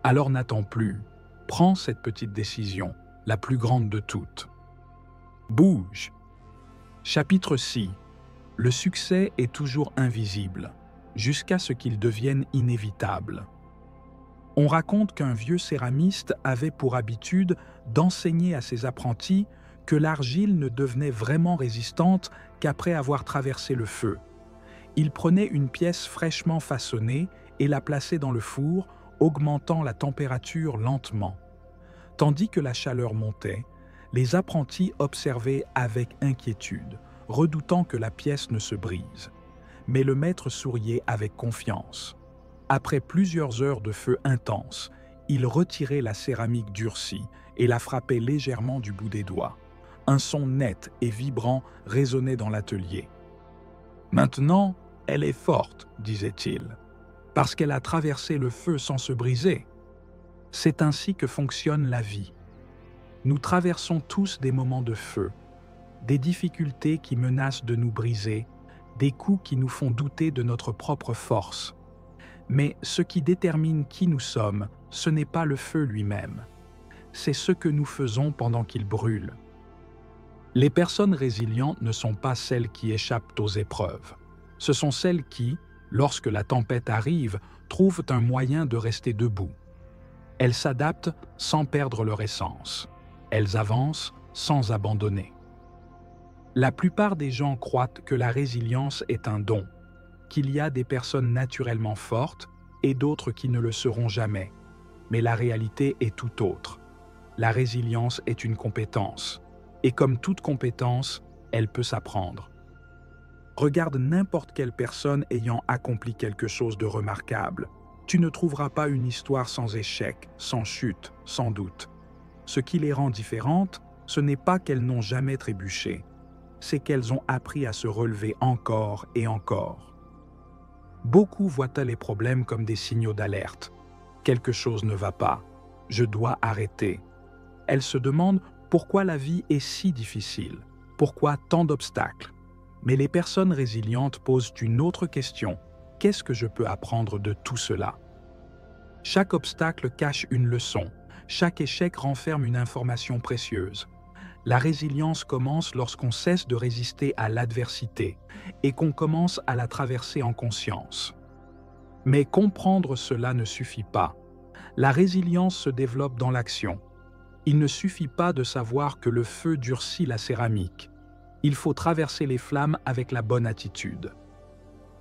Alors n'attends plus. Prends cette petite décision, la plus grande de toutes. Bouge. Chapitre 6. Le succès est toujours invisible, jusqu'à ce qu'il devienne inévitable. On raconte qu'un vieux céramiste avait pour habitude d'enseigner à ses apprentis que l'argile ne devenait vraiment résistante qu'après avoir traversé le feu. Il prenait une pièce fraîchement façonnée et la plaçait dans le four, augmentant la température lentement. Tandis que la chaleur montait, les apprentis observaient avec inquiétude, redoutant que la pièce ne se brise. Mais le maître souriait avec confiance. Après plusieurs heures de feu intense, il retirait la céramique durcie et la frappait légèrement du bout des doigts. Un son net et vibrant résonnait dans l'atelier. « Maintenant, elle est forte, disait-il, parce qu'elle a traversé le feu sans se briser. » C'est ainsi que fonctionne la vie. Nous traversons tous des moments de feu, des difficultés qui menacent de nous briser, des coups qui nous font douter de notre propre force. Mais ce qui détermine qui nous sommes, ce n'est pas le feu lui-même. C'est ce que nous faisons pendant qu'il brûle. Les personnes résilientes ne sont pas celles qui échappent aux épreuves. Ce sont celles qui, lorsque la tempête arrive, trouvent un moyen de rester debout. Elles s'adaptent sans perdre leur essence. Elles avancent sans abandonner. La plupart des gens croient que la résilience est un don, qu'il y a des personnes naturellement fortes et d'autres qui ne le seront jamais. Mais la réalité est tout autre. La résilience est une compétence. Et comme toute compétence, elle peut s'apprendre. Regarde n'importe quelle personne ayant accompli quelque chose de remarquable. Tu ne trouveras pas une histoire sans échec, sans chute, sans doute. Ce qui les rend différentes, ce n'est pas qu'elles n'ont jamais trébuché, c'est qu'elles ont appris à se relever encore et encore. Beaucoup voient les problèmes comme des signaux d'alerte. Quelque chose ne va pas. Je dois arrêter. Elles se demandent pourquoi la vie est si difficile, pourquoi tant d'obstacles. Mais les personnes résilientes posent une autre question. Qu'est-ce que je peux apprendre de tout cela? Chaque obstacle cache une leçon. Chaque échec renferme une information précieuse. La résilience commence lorsqu'on cesse de résister à l'adversité et qu'on commence à la traverser en conscience. Mais comprendre cela ne suffit pas. La résilience se développe dans l'action. Il ne suffit pas de savoir que le feu durcit la céramique. Il faut traverser les flammes avec la bonne attitude.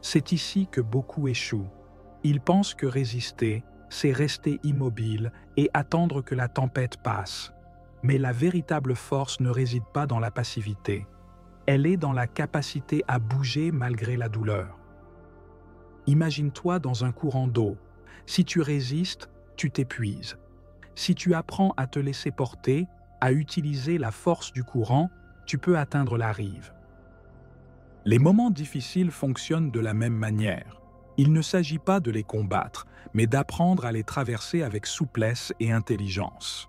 C'est ici que beaucoup échouent. Ils pensent que résister, c'est rester immobile et attendre que la tempête passe. Mais la véritable force ne réside pas dans la passivité. Elle est dans la capacité à bouger malgré la douleur. Imagine-toi dans un courant d'eau. Si tu résistes, tu t'épuises. Si tu apprends à te laisser porter, à utiliser la force du courant, tu peux atteindre la rive. Les moments difficiles fonctionnent de la même manière. Il ne s'agit pas de les combattre, mais d'apprendre à les traverser avec souplesse et intelligence.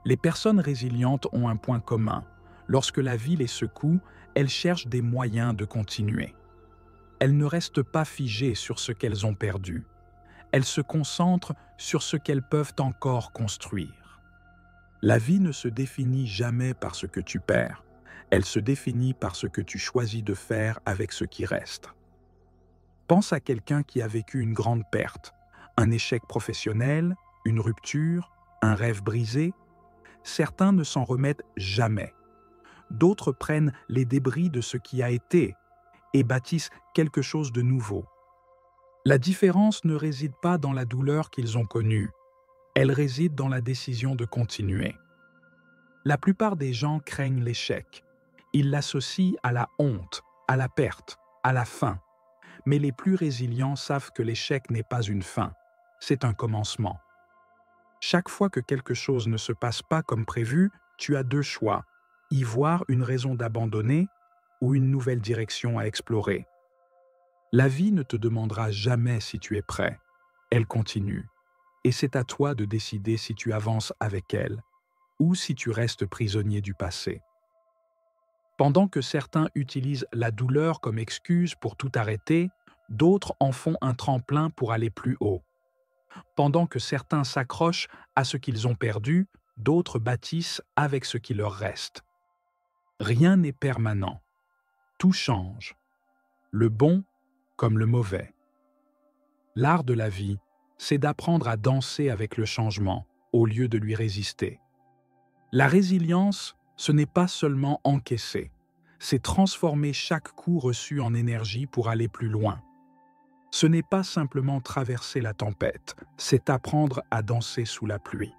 Les personnes résilientes ont un point commun. Lorsque la vie les secoue, elles cherchent des moyens de continuer. Elles ne restent pas figées sur ce qu'elles ont perdu. Elles se concentrent sur ce qu'elles peuvent encore construire. La vie ne se définit jamais par ce que tu perds. Elle se définit par ce que tu choisis de faire avec ce qui reste. Pense à quelqu'un qui a vécu une grande perte, un échec professionnel, une rupture, un rêve brisé. Certains ne s'en remettent jamais. D'autres prennent les débris de ce qui a été et bâtissent quelque chose de nouveau. La différence ne réside pas dans la douleur qu'ils ont connue. Elle réside dans la décision de continuer. La plupart des gens craignent l'échec. Ils l'associent à la honte, à la perte, à la fin. Mais les plus résilients savent que l'échec n'est pas une fin, c'est un commencement. Chaque fois que quelque chose ne se passe pas comme prévu, tu as deux choix, y voir une raison d'abandonner ou une nouvelle direction à explorer. La vie ne te demandera jamais si tu es prêt, elle continue, et c'est à toi de décider si tu avances avec elle ou si tu restes prisonnier du passé. Pendant que certains utilisent la douleur comme excuse pour tout arrêter, d'autres en font un tremplin pour aller plus haut. Pendant que certains s'accrochent à ce qu'ils ont perdu, d'autres bâtissent avec ce qui leur reste. Rien n'est permanent. Tout change. Le bon comme le mauvais. L'art de la vie, c'est d'apprendre à danser avec le changement au lieu de lui résister. La résilience, ce n'est pas seulement encaisser, c'est transformer chaque coup reçu en énergie pour aller plus loin. Ce n'est pas simplement traverser la tempête, c'est apprendre à danser sous la pluie.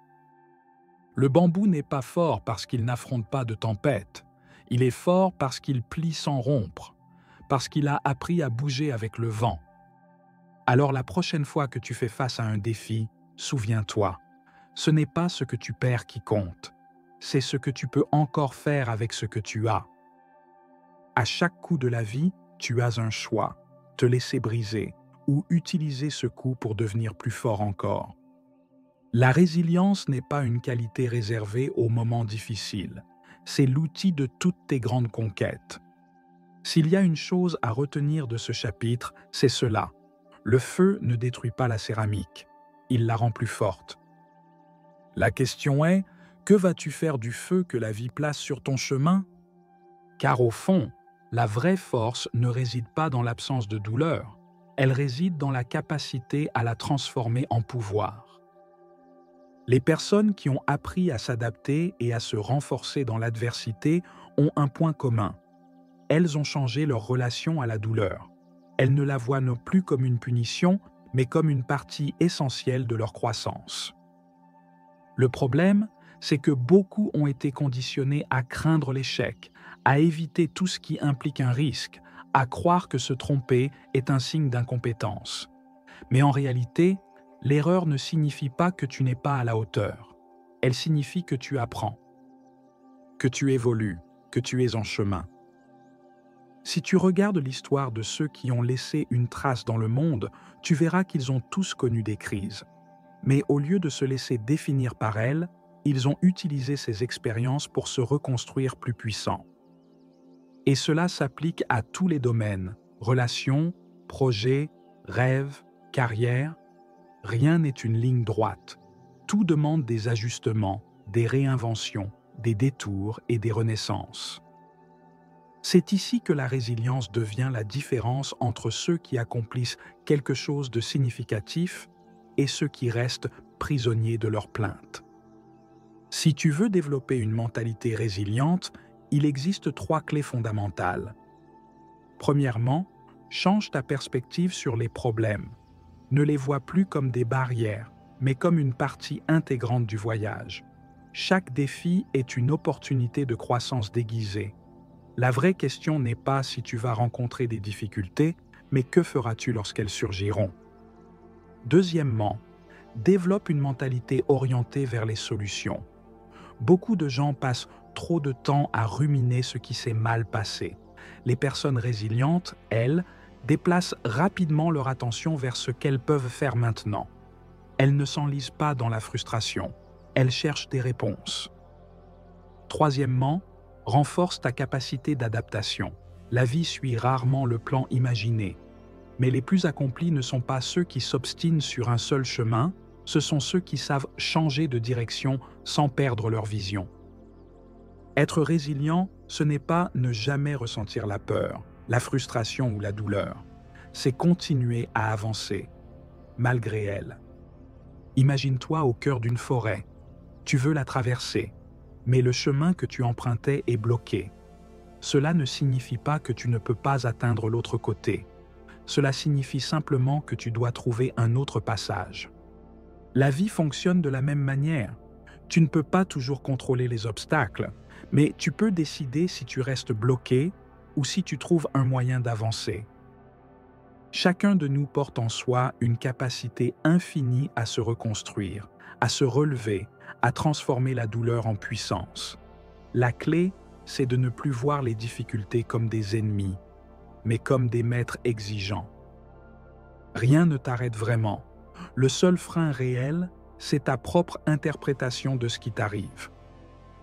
Le bambou n'est pas fort parce qu'il n'affronte pas de tempête, il est fort parce qu'il plie sans rompre, parce qu'il a appris à bouger avec le vent. Alors la prochaine fois que tu fais face à un défi, souviens-toi, ce n'est pas ce que tu perds qui compte. C'est ce que tu peux encore faire avec ce que tu as. À chaque coup de la vie, tu as un choix, te laisser briser ou utiliser ce coup pour devenir plus fort encore. La résilience n'est pas une qualité réservée aux moments difficiles, c'est l'outil de toutes tes grandes conquêtes. S'il y a une chose à retenir de ce chapitre, c'est cela. Le feu ne détruit pas la céramique, il la rend plus forte. La question est, que vas-tu faire du feu que la vie place sur ton chemin? Car au fond, la vraie force ne réside pas dans l'absence de douleur, elle réside dans la capacité à la transformer en pouvoir. Les personnes qui ont appris à s'adapter et à se renforcer dans l'adversité ont un point commun. Elles ont changé leur relation à la douleur. Elles ne la voient non plus comme une punition, mais comme une partie essentielle de leur croissance. Le problème, c'est que beaucoup ont été conditionnés à craindre l'échec, à éviter tout ce qui implique un risque, à croire que se tromper est un signe d'incompétence. Mais en réalité, l'erreur ne signifie pas que tu n'es pas à la hauteur. Elle signifie que tu apprends, que tu évolues, que tu es en chemin. Si tu regardes l'histoire de ceux qui ont laissé une trace dans le monde, tu verras qu'ils ont tous connu des crises. Mais au lieu de se laisser définir par elles, ils ont utilisé ces expériences pour se reconstruire plus puissants. Et cela s'applique à tous les domaines, relations, projets, rêves, carrière. Rien n'est une ligne droite. Tout demande des ajustements, des réinventions, des détours et des renaissances. C'est ici que la résilience devient la différence entre ceux qui accomplissent quelque chose de significatif et ceux qui restent prisonniers de leurs plaintes. Si tu veux développer une mentalité résiliente, il existe 3 clés fondamentales. Premièrement, change ta perspective sur les problèmes. Ne les vois plus comme des barrières, mais comme une partie intégrante du voyage. Chaque défi est une opportunité de croissance déguisée. La vraie question n'est pas si tu vas rencontrer des difficultés, mais que feras-tu lorsqu'elles surgiront? Deuxièmement, développe une mentalité orientée vers les solutions. Beaucoup de gens passent trop de temps à ruminer ce qui s'est mal passé. Les personnes résilientes, elles, déplacent rapidement leur attention vers ce qu'elles peuvent faire maintenant. Elles ne s'enlisent pas dans la frustration. Elles cherchent des réponses. Troisièmement, renforce ta capacité d'adaptation. La vie suit rarement le plan imaginé. Mais les plus accomplis ne sont pas ceux qui s'obstinent sur un seul chemin, ce sont ceux qui savent changer de direction sans perdre leur vision. Être résilient, ce n'est pas ne jamais ressentir la peur, la frustration ou la douleur. C'est continuer à avancer, malgré elle. Imagine-toi au cœur d'une forêt. Tu veux la traverser, mais le chemin que tu empruntais est bloqué. Cela ne signifie pas que tu ne peux pas atteindre l'autre côté. Cela signifie simplement que tu dois trouver un autre passage. La vie fonctionne de la même manière. Tu ne peux pas toujours contrôler les obstacles, mais tu peux décider si tu restes bloqué ou si tu trouves un moyen d'avancer. Chacun de nous porte en soi une capacité infinie à se reconstruire, à se relever, à transformer la douleur en puissance. La clé, c'est de ne plus voir les difficultés comme des ennemis, mais comme des maîtres exigeants. Rien ne t'arrête vraiment. Le seul frein réel, c'est ta propre interprétation de ce qui t'arrive.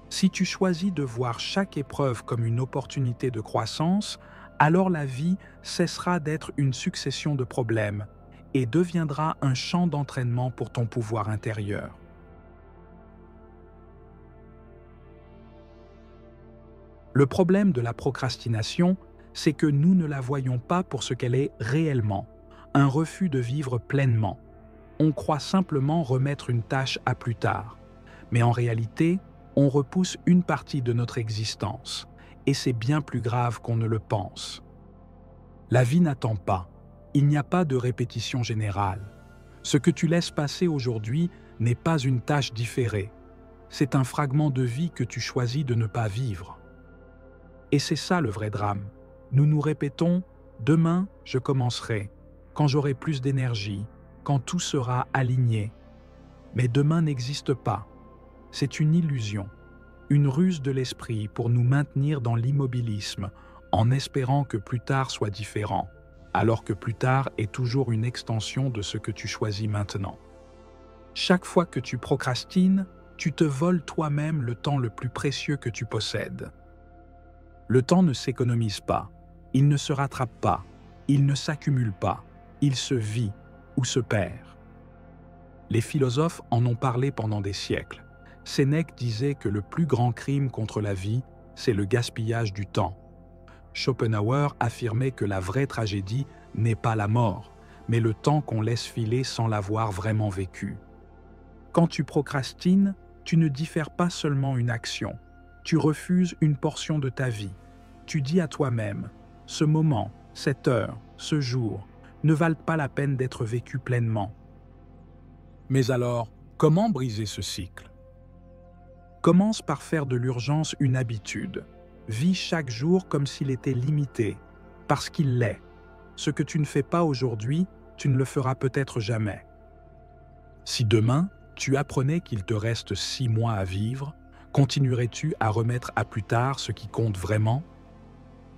Si tu choisis de voir chaque épreuve comme une opportunité de croissance, alors la vie cessera d'être une succession de problèmes et deviendra un champ d'entraînement pour ton pouvoir intérieur. Le problème de la procrastination, c'est que nous ne la voyons pas pour ce qu'elle est réellement, un refus de vivre pleinement. On croit simplement remettre une tâche à plus tard. Mais en réalité, on repousse une partie de notre existence. Et c'est bien plus grave qu'on ne le pense. La vie n'attend pas. Il n'y a pas de répétition générale. Ce que tu laisses passer aujourd'hui n'est pas une tâche différée. C'est un fragment de vie que tu choisis de ne pas vivre. Et c'est ça le vrai drame. Nous nous répétons « Demain, je commencerai, quand j'aurai plus d'énergie, quand tout sera aligné. » Mais demain n'existe pas. C'est une illusion, une ruse de l'esprit pour nous maintenir dans l'immobilisme, en espérant que plus tard soit différent, alors que plus tard est toujours une extension de ce que tu choisis maintenant. Chaque fois que tu procrastines, tu te voles toi-même le temps le plus précieux que tu possèdes. Le temps ne s'économise pas, il ne se rattrape pas, il ne s'accumule pas, il se vit ou se perd. Les philosophes en ont parlé pendant des siècles. Sénèque disait que le plus grand crime contre la vie, c'est le gaspillage du temps. Schopenhauer affirmait que la vraie tragédie n'est pas la mort, mais le temps qu'on laisse filer sans l'avoir vraiment vécu. Quand tu procrastines, tu ne diffères pas seulement une action, tu refuses une portion de ta vie. Tu dis à toi-même, ce moment, cette heure, ce jour, ne valent pas la peine d'être vécu pleinement. Mais alors, comment briser ce cycle? Commence par faire de l'urgence une habitude. Vis chaque jour comme s'il était limité, parce qu'il l'est. Ce que tu ne fais pas aujourd'hui, tu ne le feras peut-être jamais. Si demain, tu apprenais qu'il te reste 6 mois à vivre, continuerais-tu à remettre à plus tard ce qui compte vraiment?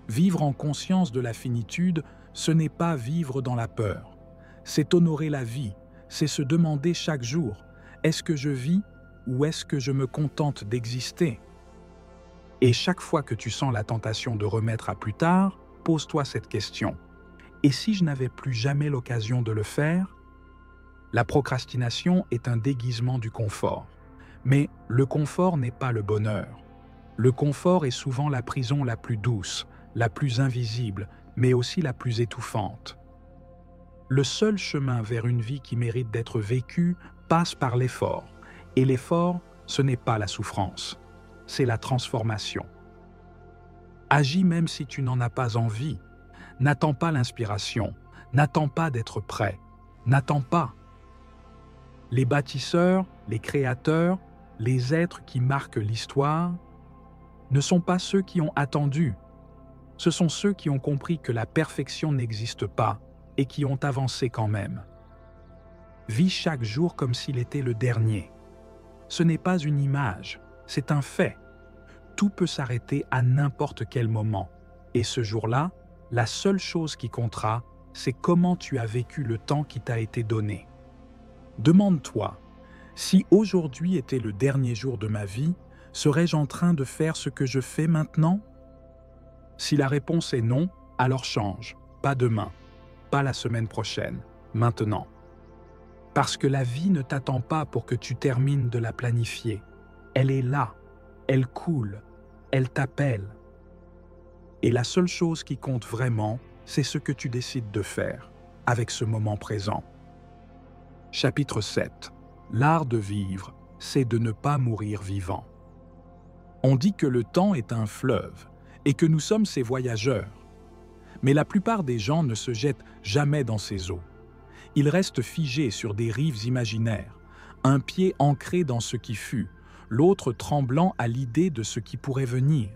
Vivre en conscience de la finitude, ce n'est pas vivre dans la peur. C'est honorer la vie, c'est se demander chaque jour, est-ce que je vis ou est-ce que je me contente d'exister? Et chaque fois que tu sens la tentation de remettre à plus tard, pose-toi cette question. Et si je n'avais plus jamais l'occasion de le faire? La procrastination est un déguisement du confort. Mais le confort n'est pas le bonheur. Le confort est souvent la prison la plus douce, la plus invisible, mais aussi la plus étouffante. Le seul chemin vers une vie qui mérite d'être vécue passe par l'effort. Et l'effort, ce n'est pas la souffrance, c'est la transformation. Agis même si tu n'en as pas envie. N'attends pas l'inspiration, n'attends pas d'être prêt, n'attends pas. Les bâtisseurs, les créateurs, les êtres qui marquent l'histoire ne sont pas ceux qui ont attendu. Ce sont ceux qui ont compris que la perfection n'existe pas et qui ont avancé quand même. Vis chaque jour comme s'il était le dernier. Ce n'est pas une image, c'est un fait. Tout peut s'arrêter à n'importe quel moment. Et ce jour-là, la seule chose qui comptera, c'est comment tu as vécu le temps qui t'a été donné. Demande-toi, si aujourd'hui était le dernier jour de ma vie, serais-je en train de faire ce que je fais maintenant? Si la réponse est non, alors change. Pas demain, pas la semaine prochaine, maintenant. Parce que la vie ne t'attend pas pour que tu termines de la planifier. Elle est là, elle coule, elle t'appelle. Et la seule chose qui compte vraiment, c'est ce que tu décides de faire avec ce moment présent. Chapitre 7. L'art de vivre, c'est de ne pas mourir vivant. On dit que le temps est un fleuve et que nous sommes ses voyageurs. Mais la plupart des gens ne se jettent jamais dans ces eaux. Ils restent figés sur des rives imaginaires, un pied ancré dans ce qui fut, l'autre tremblant à l'idée de ce qui pourrait venir.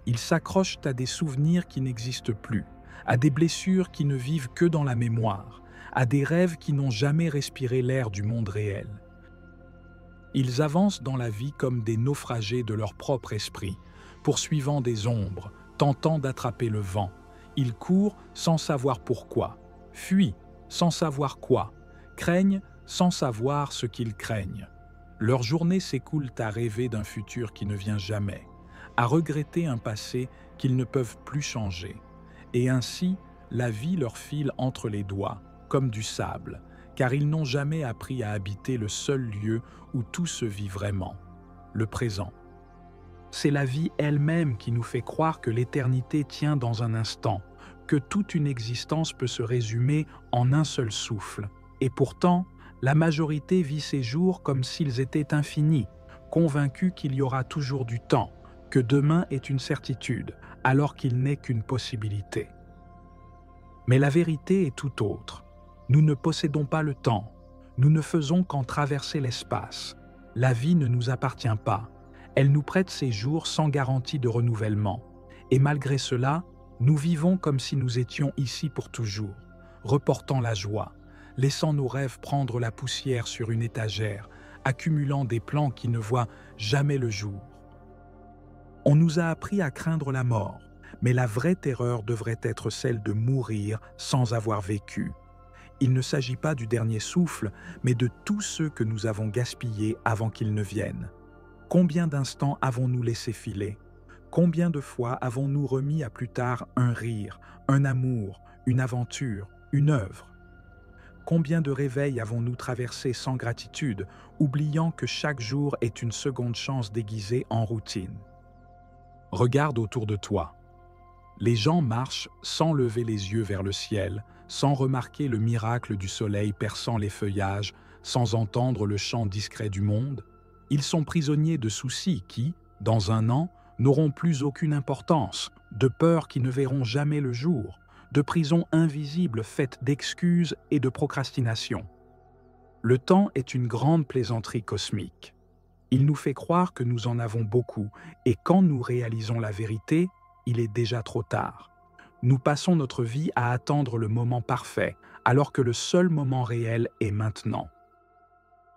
Ils s'accrochent à des souvenirs qui n'existent plus, à des blessures qui ne vivent que dans la mémoire, à des rêves qui n'ont jamais respiré l'air du monde réel. Ils avancent dans la vie comme des naufragés de leur propre esprit, poursuivant des ombres, tentant d'attraper le vent. Ils courent sans savoir pourquoi, fuient sans savoir quoi, craignent sans savoir ce qu'ils craignent. Leurs journées s'écoulent à rêver d'un futur qui ne vient jamais, à regretter un passé qu'ils ne peuvent plus changer. Et ainsi, la vie leur file entre les doigts, comme du sable, car ils n'ont jamais appris à habiter le seul lieu où tout se vit vraiment, le présent. C'est la vie elle-même qui nous fait croire que l'éternité tient dans un instant, que toute une existence peut se résumer en un seul souffle. Et pourtant, la majorité vit ses jours comme s'ils étaient infinis, convaincus qu'il y aura toujours du temps, que demain est une certitude, alors qu'il n'est qu'une possibilité. Mais la vérité est tout autre. Nous ne possédons pas le temps, nous ne faisons qu'en traverser l'espace. La vie ne nous appartient pas, elle nous prête ses jours sans garantie de renouvellement. Et malgré cela, nous vivons comme si nous étions ici pour toujours, reportant la joie, laissant nos rêves prendre la poussière sur une étagère, accumulant des plans qui ne voient jamais le jour. On nous a appris à craindre la mort, mais la vraie terreur devrait être celle de mourir sans avoir vécu. Il ne s'agit pas du dernier souffle, mais de tous ceux que nous avons gaspillés avant qu'ils ne viennent. Combien d'instants avons-nous laissé filer ? Combien de fois avons-nous remis à plus tard un rire, un amour, une aventure, une œuvre ? Combien de réveils avons-nous traversés sans gratitude, oubliant que chaque jour est une seconde chance déguisée en routine ? Regarde autour de toi. Les gens marchent sans lever les yeux vers le ciel, sans remarquer le miracle du soleil perçant les feuillages, sans entendre le chant discret du monde. Ils sont prisonniers de soucis qui, dans un an, n'auront plus aucune importance, de peurs qui ne verront jamais le jour, de prisons invisibles faites d'excuses et de procrastination. Le temps est une grande plaisanterie cosmique. Il nous fait croire que nous en avons beaucoup, et quand nous réalisons la vérité, il est déjà trop tard. Nous passons notre vie à attendre le moment parfait, alors que le seul moment réel est maintenant.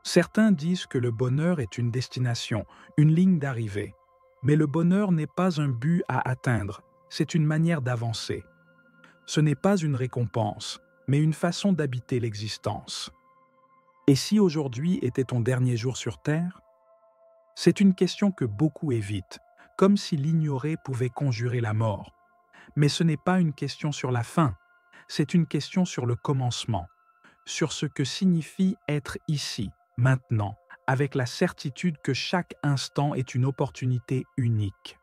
Certains disent que le bonheur est une destination, une ligne d'arrivée. Mais le bonheur n'est pas un but à atteindre, c'est une manière d'avancer. Ce n'est pas une récompense, mais une façon d'habiter l'existence. Et si aujourd'hui était ton dernier jour sur Terre ? C'est une question que beaucoup évitent, comme si l'ignorer pouvait conjurer la mort. Mais ce n'est pas une question sur la fin, c'est une question sur le commencement, sur ce que signifie être ici, maintenant, avec la certitude que chaque instant est une opportunité unique.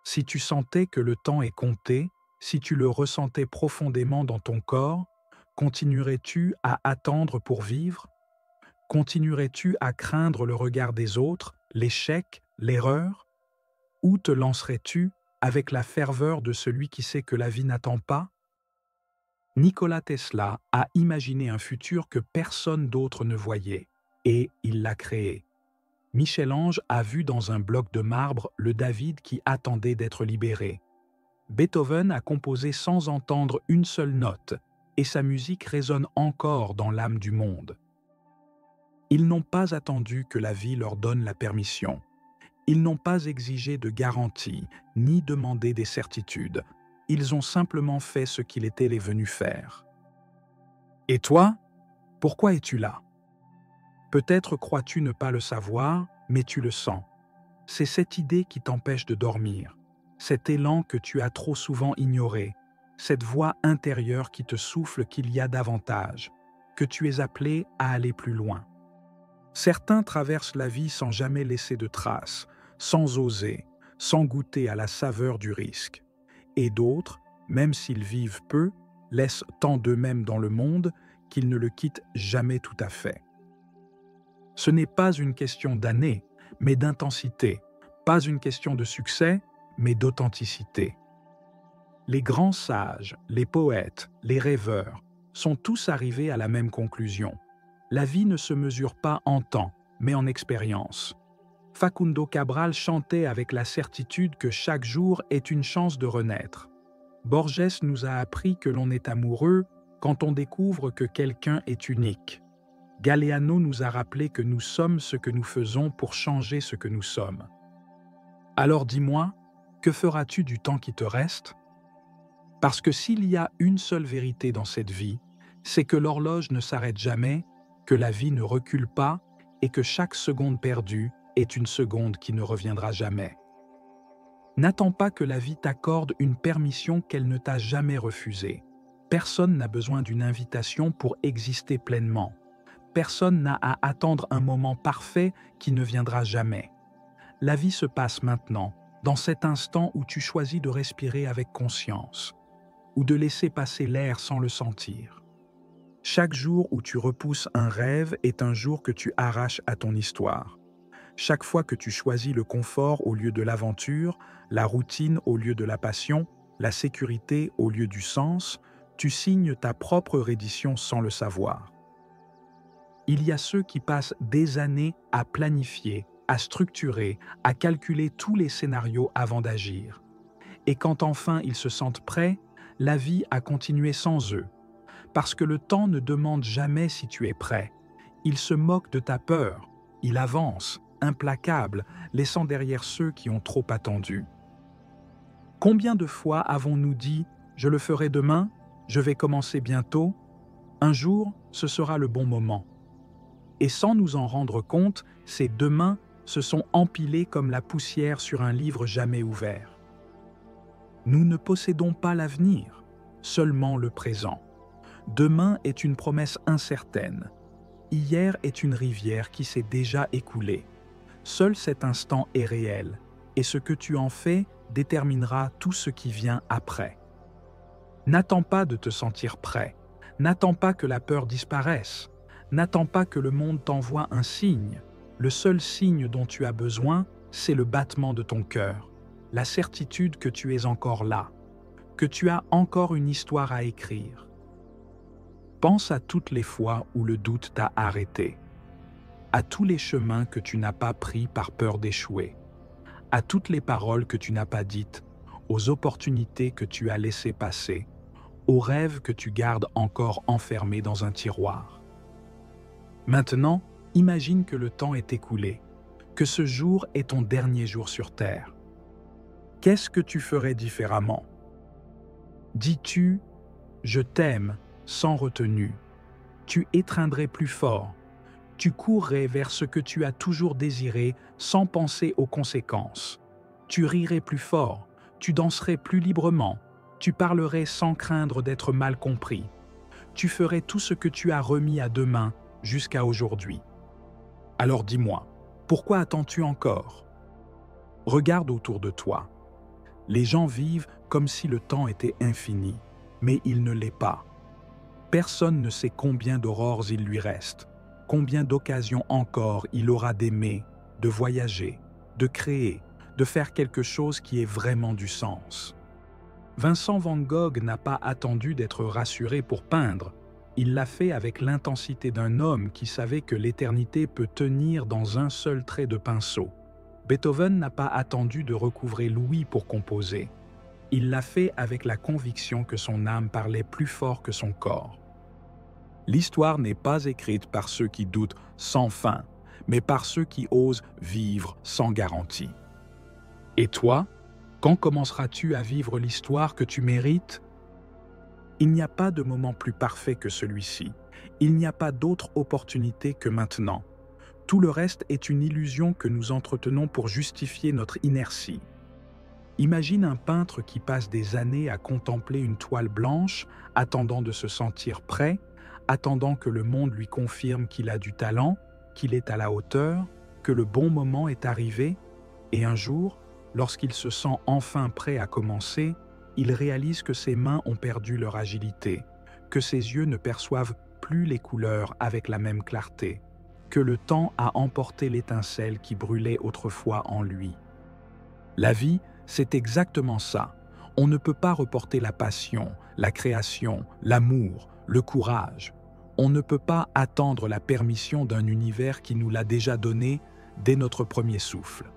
Si tu sentais que le temps est compté, si tu le ressentais profondément dans ton corps, continuerais-tu à attendre pour vivre ? Continuerais-tu à craindre le regard des autres, l'échec, l'erreur? Ou te lancerais-tu avec la ferveur de celui qui sait que la vie n'attend pas? Nikola Tesla a imaginé un futur que personne d'autre ne voyait, et il l'a créé. Michel-Ange a vu dans un bloc de marbre le David qui attendait d'être libéré. Beethoven a composé sans entendre une seule note, et sa musique résonne encore dans l'âme du monde. Ils n'ont pas attendu que la vie leur donne la permission. Ils n'ont pas exigé de garanties, ni demandé des certitudes. Ils ont simplement fait ce qu'il était les venus faire. Et toi, pourquoi es-tu là? Peut-être crois-tu ne pas le savoir, mais tu le sens. C'est cette idée qui t'empêche de dormir, cet élan que tu as trop souvent ignoré, cette voix intérieure qui te souffle qu'il y a davantage, que tu es appelé à aller plus loin. Certains traversent la vie sans jamais laisser de traces, sans oser, sans goûter à la saveur du risque. Et d'autres, même s'ils vivent peu, laissent tant d'eux-mêmes dans le monde qu'ils ne le quittent jamais tout à fait. Ce n'est pas une question d'années, mais d'intensité, pas une question de succès, mais d'authenticité. Les grands sages, les poètes, les rêveurs sont tous arrivés à la même conclusion. La vie ne se mesure pas en temps, mais en expérience. Facundo Cabral chantait avec la certitude que chaque jour est une chance de renaître. Borges nous a appris que l'on est amoureux quand on découvre que quelqu'un est unique. Galeano nous a rappelé que nous sommes ce que nous faisons pour changer ce que nous sommes. Alors dis-moi, que feras-tu du temps qui te reste? Parce que s'il y a une seule vérité dans cette vie, c'est que l'horloge ne s'arrête jamais, que la vie ne recule pas et que chaque seconde perdue est une seconde qui ne reviendra jamais. N'attends pas que la vie t'accorde une permission qu'elle ne t'a jamais refusée. Personne n'a besoin d'une invitation pour exister pleinement. Personne n'a à attendre un moment parfait qui ne viendra jamais. La vie se passe maintenant, dans cet instant où tu choisis de respirer avec conscience, ou de laisser passer l'air sans le sentir. Chaque jour où tu repousses un rêve est un jour que tu arraches à ton histoire. Chaque fois que tu choisis le confort au lieu de l'aventure, la routine au lieu de la passion, la sécurité au lieu du sens, tu signes ta propre reddition sans le savoir. Il y a ceux qui passent des années à planifier, à structurer, à calculer tous les scénarios avant d'agir. Et quand enfin ils se sentent prêts, la vie a continué sans eux. Parce que le temps ne demande jamais si tu es prêt. Il se moque de ta peur. Il avance, implacable, laissant derrière ceux qui ont trop attendu. Combien de fois avons-nous dit « je le ferai demain, je vais commencer bientôt, un jour, ce sera le bon moment ». Et sans nous en rendre compte, ces demain se sont empilés comme la poussière sur un livre jamais ouvert. Nous ne possédons pas l'avenir, seulement le présent. Demain est une promesse incertaine. Hier est une rivière qui s'est déjà écoulée. Seul cet instant est réel, et ce que tu en fais déterminera tout ce qui vient après. N'attends pas de te sentir prêt. N'attends pas que la peur disparaisse. N'attends pas que le monde t'envoie un signe. Le seul signe dont tu as besoin, c'est le battement de ton cœur, la certitude que tu es encore là, que tu as encore une histoire à écrire. Pense à toutes les fois où le doute t'a arrêté, à tous les chemins que tu n'as pas pris par peur d'échouer, à toutes les paroles que tu n'as pas dites, aux opportunités que tu as laissées passer, aux rêves que tu gardes encore enfermés dans un tiroir. Maintenant, imagine que le temps est écoulé, que ce jour est ton dernier jour sur Terre. Qu'est-ce que tu ferais différemment? Dis-tu « je t'aime » sans retenue, tu étreindrais plus fort, tu courrais vers ce que tu as toujours désiré sans penser aux conséquences, tu rirais plus fort, tu danserais plus librement, tu parlerais sans craindre d'être mal compris, tu ferais tout ce que tu as remis à demain jusqu'à aujourd'hui. Alors dis-moi, pourquoi attends-tu encore? Regarde autour de toi. Les gens vivent comme si le temps était infini, mais il ne l'est pas. Personne ne sait combien d'aurores il lui reste. Combien d'occasions encore il aura d'aimer, de voyager, de créer, de faire quelque chose qui ait vraiment du sens. Vincent van Gogh n'a pas attendu d'être rassuré pour peindre. Il l'a fait avec l'intensité d'un homme qui savait que l'éternité peut tenir dans un seul trait de pinceau. Beethoven n'a pas attendu de recouvrer l'ouïe pour composer. Il l'a fait avec la conviction que son âme parlait plus fort que son corps. L'histoire n'est pas écrite par ceux qui doutent sans fin, mais par ceux qui osent vivre sans garantie. Et toi, quand commenceras-tu à vivre l'histoire que tu mérites? Il n'y a pas de moment plus parfait que celui-ci. Il n'y a pas d'autre opportunité que maintenant. Tout le reste est une illusion que nous entretenons pour justifier notre inertie. Imagine un peintre qui passe des années à contempler une toile blanche, attendant de se sentir prêt, attendant que le monde lui confirme qu'il a du talent, qu'il est à la hauteur, que le bon moment est arrivé, et un jour, lorsqu'il se sent enfin prêt à commencer, il réalise que ses mains ont perdu leur agilité, que ses yeux ne perçoivent plus les couleurs avec la même clarté, que le temps a emporté l'étincelle qui brûlait autrefois en lui. La vie, c'est exactement ça. On ne peut pas reporter la passion, la création, l'amour, le courage. On ne peut pas attendre la permission d'un univers qui nous l'a déjà donné dès notre premier souffle.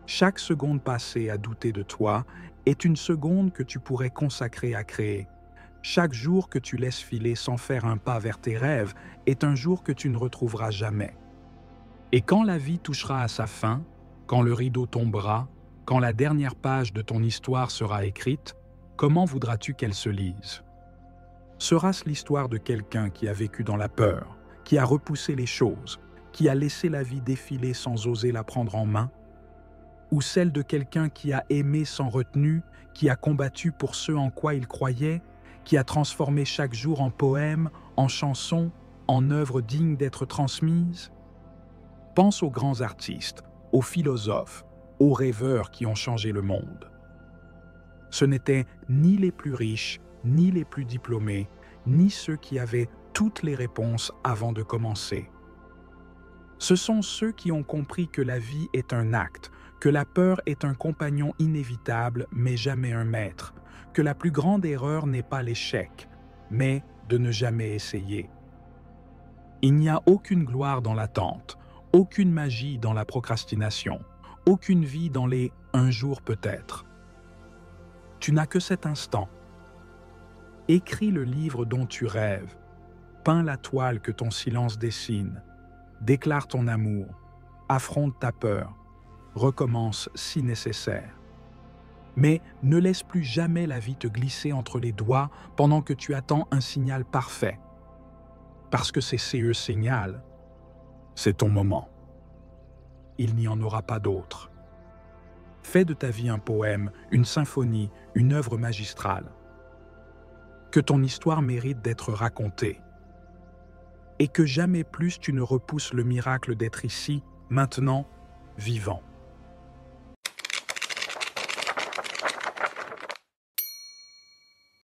Chaque seconde passée à douter de toi est une seconde que tu pourrais consacrer à créer. Chaque jour que tu laisses filer sans faire un pas vers tes rêves est un jour que tu ne retrouveras jamais. Et quand la vie touchera à sa fin, quand le rideau tombera, quand la dernière page de ton histoire sera écrite, comment voudras-tu qu'elle se lise? Sera-ce l'histoire de quelqu'un qui a vécu dans la peur, qui a repoussé les choses, qui a laissé la vie défiler sans oser la prendre en main? Ou celle de quelqu'un qui a aimé sans retenue, qui a combattu pour ce en quoi il croyait, qui a transformé chaque jour en poème, en chanson, en œuvre digne d'être transmise? Pense aux grands artistes, aux philosophes, aux rêveurs qui ont changé le monde. Ce n'étaient ni les plus riches, ni les plus diplômés, ni ceux qui avaient toutes les réponses avant de commencer. Ce sont ceux qui ont compris que la vie est un acte, que la peur est un compagnon inévitable mais jamais un maître, que la plus grande erreur n'est pas l'échec, mais de ne jamais essayer. Il n'y a aucune gloire dans l'attente, aucune magie dans la procrastination, aucune vie dans les « un jour peut-être ». Tu n'as que cet instant. Écris le livre dont tu rêves, peins la toile que ton silence dessine, déclare ton amour, affronte ta peur, recommence si nécessaire. Mais ne laisse plus jamais la vie te glisser entre les doigts pendant que tu attends un signal parfait. Parce que c'est ce signal, c'est ton moment. Il n'y en aura pas d'autre. Fais de ta vie un poème, une symphonie, une œuvre magistrale. Que ton histoire mérite d'être racontée. Et que jamais plus tu ne repousses le miracle d'être ici, maintenant, vivant.